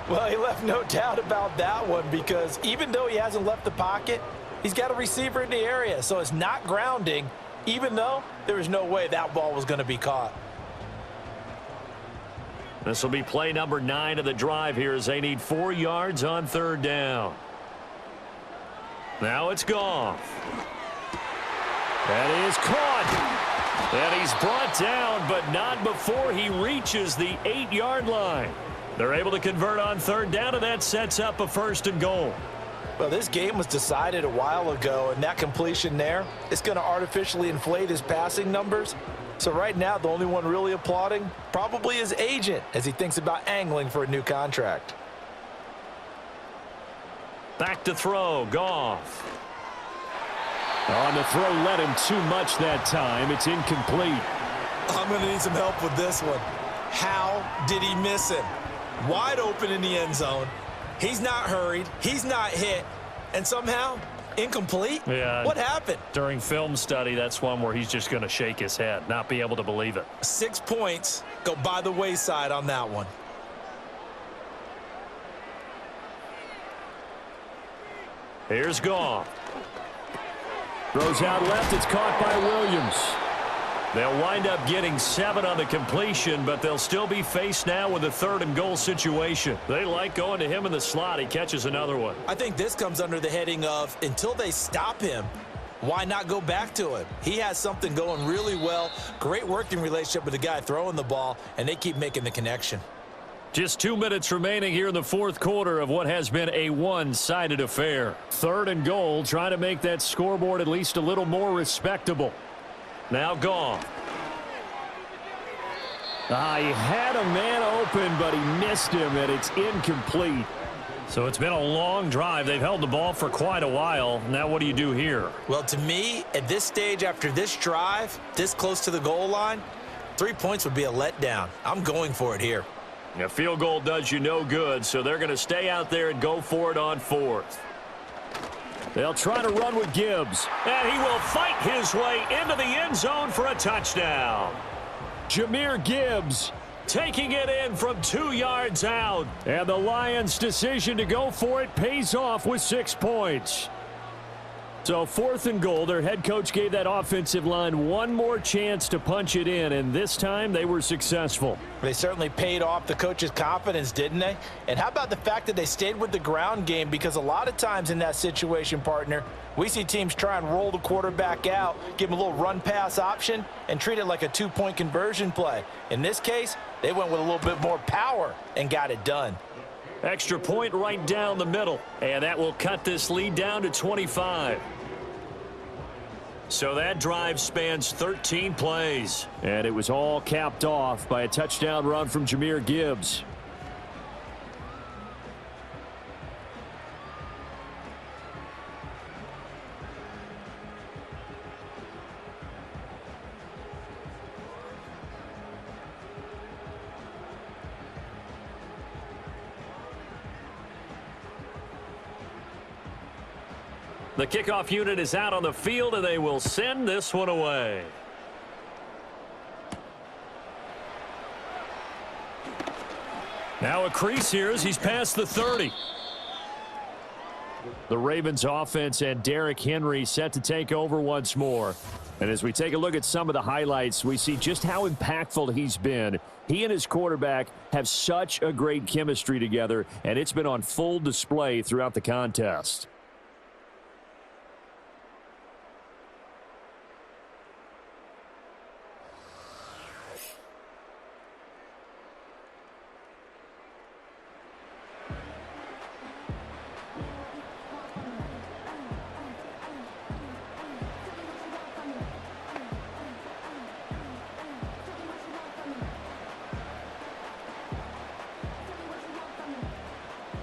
Well, he left no doubt about that one because even though he hasn't left the pocket, he's got a receiver in the area, so it's not grounding, even though there was no way that ball was going to be caught. This will be play number 9 of the drive here as they need 4 yards on 3rd down. Now it's Goff. That is caught. And he's brought down, but not before he reaches the 8-yard line. They're able to convert on 3rd down, and that sets up a 1st and goal. Well, this game was decided a while ago, and that completion there is going to artificially inflate his passing numbers. So right now, the only one really applauding probably his agent as he thinks about angling for a new contract. Back to throw, Goff. On the throw, let him too much that time. It's incomplete. I'm going to need some help with this one. How did he miss him? Wide open in the end zone. He's not hurried. He's not hit. And somehow, incomplete? Yeah. What happened? During film study, that's one where he's just going to shake his head, not be able to believe it. 6 points go by the wayside on that one. Here's Goff. Throws out left. It's caught by Williams. They'll wind up getting 7 on the completion, but they'll still be faced now with a 3rd and goal situation. They like going to him in the slot. He catches another one. I think this comes under the heading of until they stop him, why not go back to him? He has something going really well. Great working relationship with the guy throwing the ball, and they keep making the connection. Just 2 minutes remaining here in the 4th quarter of what has been a one-sided affair. 3rd and goal, trying to make that scoreboard at least a little more respectable. Now Goff. He had a man open, but he missed him, and it's incomplete. So it's been a long drive. They've held the ball for quite a while. Now what do you do here? Well, to me, at this stage after this drive, this close to the goal line, 3 points would be a letdown. I'm going for it here. A field goal does you no good, so they're going to stay out there and go for it on 4th. They'll try to run with Gibbs, and he will fight his way into the end zone for a touchdown. Jahmyr Gibbs taking it in from 2 yards out. And the Lions' decision to go for it pays off with 6 points. So 4th and goal, their head coach gave that offensive line one more chance to punch it in, and this time they were successful. They certainly paid off the coach's confidence, didn't they? And how about the fact that they stayed with the ground game? Because a lot of times in that situation, partner, we see teams try and roll the quarterback out, give him a little run-pass option, and treat it like a 2-point conversion play. In this case, they went with a little bit more power and got it done. Extra point right down the middle, and that will cut this lead down to 25. So that drive spans 13 plays, and it was all capped off by a touchdown run from Jahmyr Gibbs. The kickoff unit is out on the field, and they will send this one away. Now a crease here as he's past the 30. The Ravens offense and Derrick Henry set to take over once more. And as we take a look at some of the highlights, we see just how impactful he's been. He and his quarterback have such a great chemistry together, and it's been on full display throughout the contest.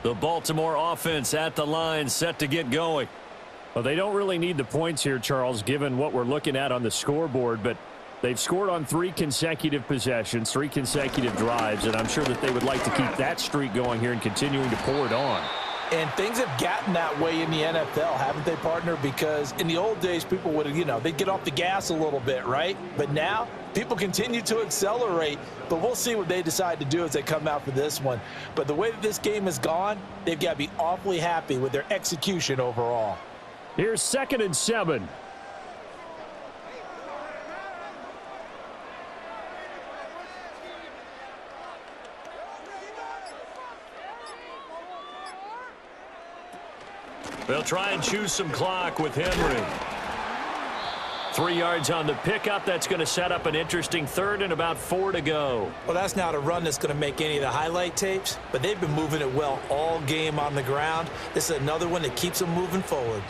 The Baltimore offense at the line, set to get going. Well, they don't really need the points here, Charles, given what we're looking at on the scoreboard, but they've scored on 3 consecutive possessions, 3 consecutive drives, and I'm sure that they would like to keep that streak going here and continuing to pour it on. And things have gotten that way in the NFL, haven't they, partner? Because in the old days, people would, they'd get off the gas a little bit, right? But now, people continue to accelerate. But we'll see what they decide to do as they come out for this one. But the way that this game has gone, they've got to be awfully happy with their execution overall. Here's 2nd and 7. They'll try and choose some clock with Henry. 3 yards on the pickup. That's going to set up an interesting 3rd and about 4 to go. Well, that's not a run that's going to make any of the highlight tapes, but they've been moving it well all game on the ground. This is another one that keeps them moving forward.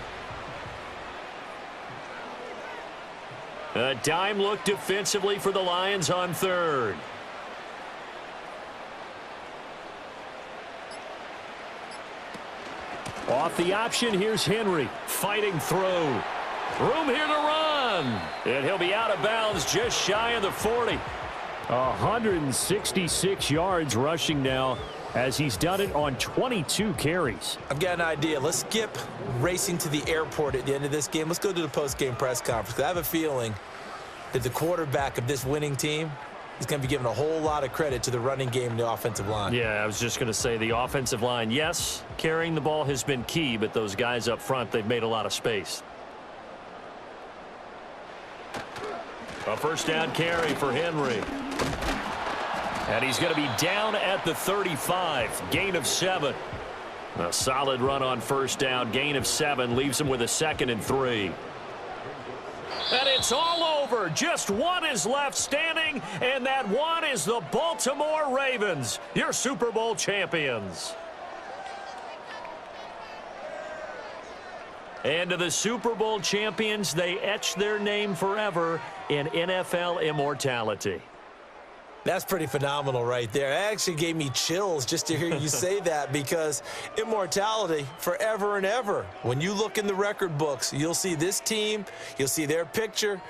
A dime look defensively for the Lions on 3rd. Off the option, here's Henry. Fighting through. Room here to run. And he'll be out of bounds just shy of the 40. 166 yards rushing now as he's done it on 22 carries. I've got an idea. Let's skip racing to the airport at the end of this game. Let's go to the post-game press conference. I have a feeling that the quarterback of this winning team is going to be given a whole lot of credit to the running game and the offensive line. Yeah, I was just going to say the offensive line, yes, carrying the ball has been key, but those guys up front, they've made a lot of space. A first down carry for Henry. And he's going to be down at the 35. Gain of 7. A solid run on first down. Gain of 7 leaves him with a 2nd and 3. And it's all over. Just one is left standing, and that one is the Baltimore Ravens, your Super Bowl champions. And to the Super Bowl champions, they etch their name forever in NFL immortality. That's pretty phenomenal right there. It actually gave me chills just to hear you say that, because immortality forever and ever. When you look in the record books, you'll see this team, you'll see their picture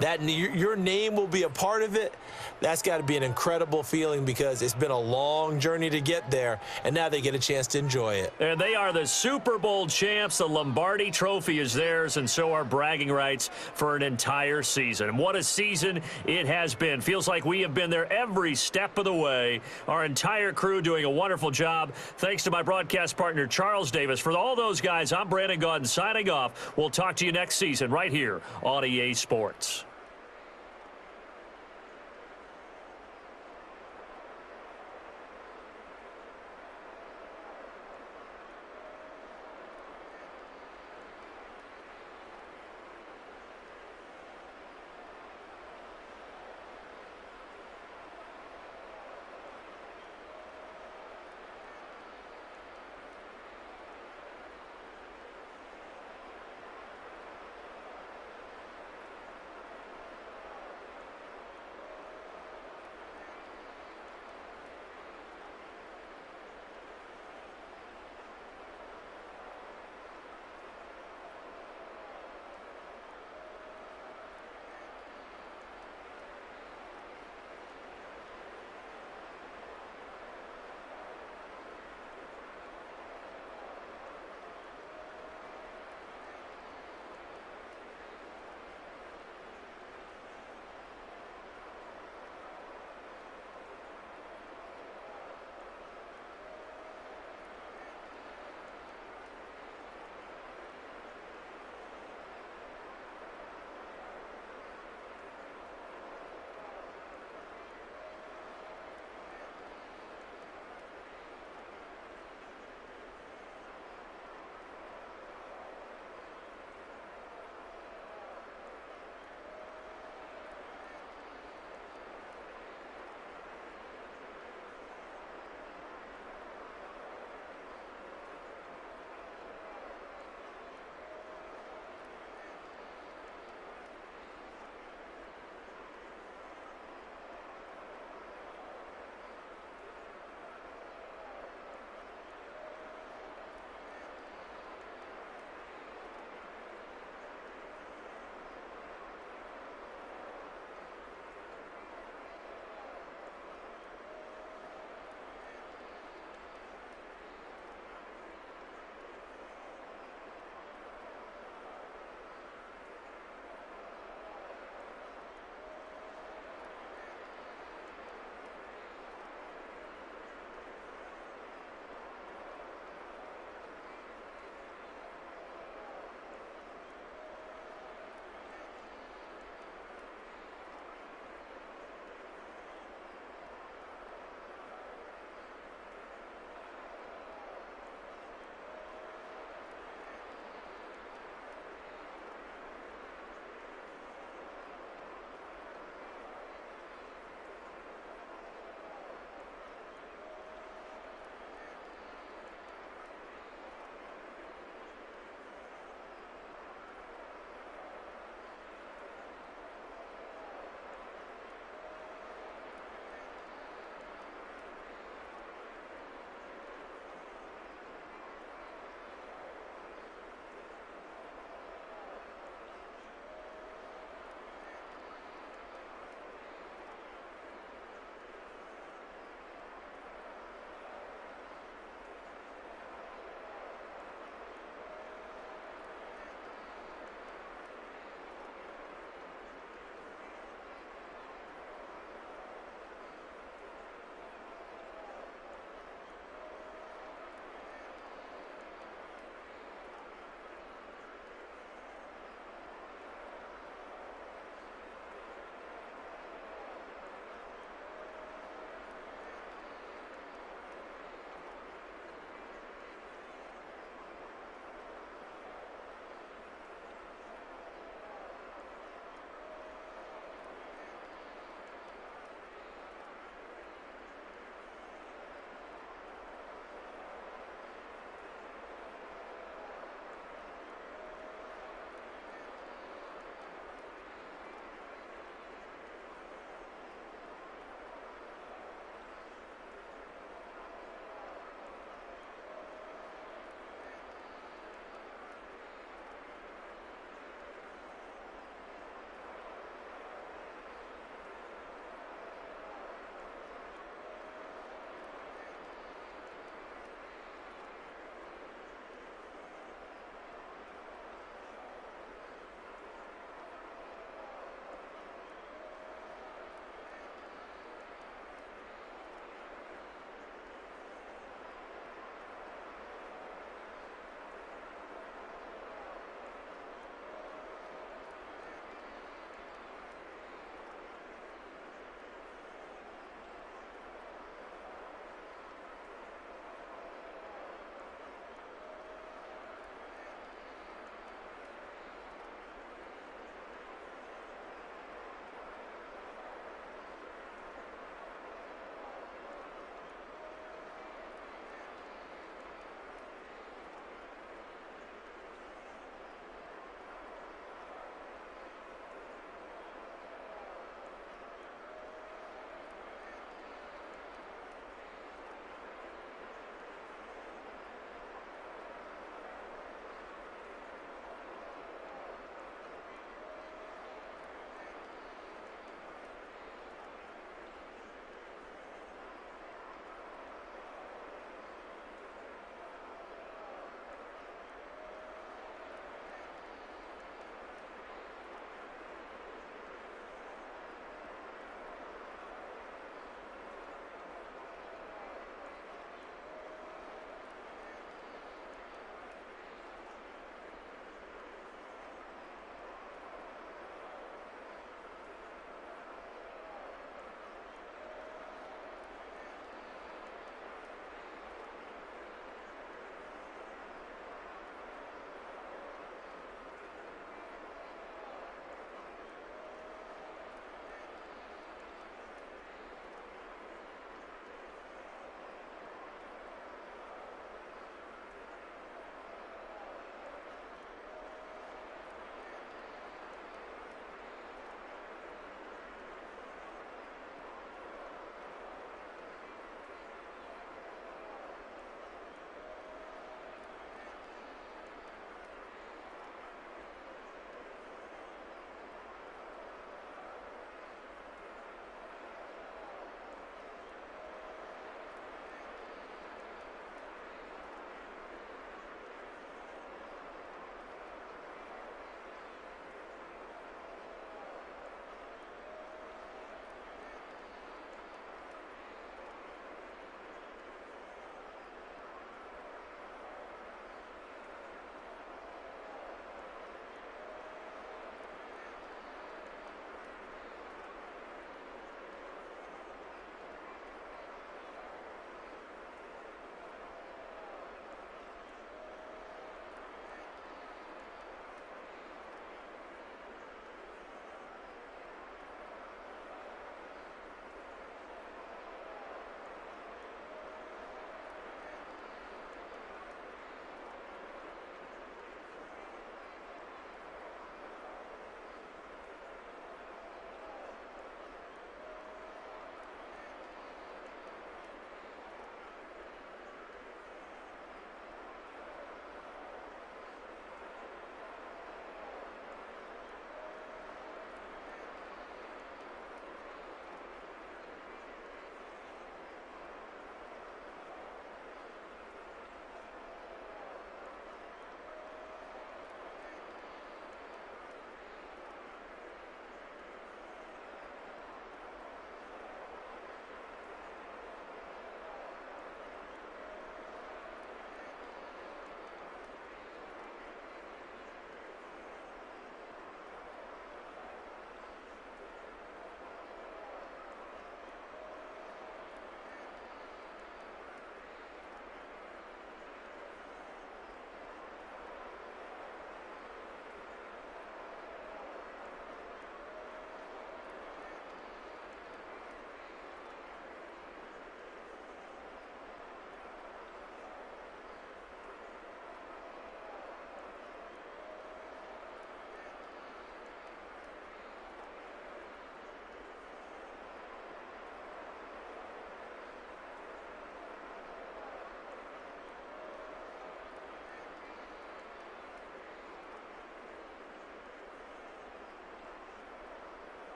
that your name will be a part of it, that's got to be an incredible feeling because it's been a long journey to get there, and now they get a chance to enjoy it. And they are the Super Bowl champs. The Lombardi Trophy is theirs, and so are bragging rights for an entire season. What a season it has been. Feels like we have been there every step of the way. Our entire crew doing a wonderful job. Thanks to my broadcast partner, Charles Davis. For all those guys, I'm Brandon Gaudin signing off. We'll talk to you next season right here on EA Sports.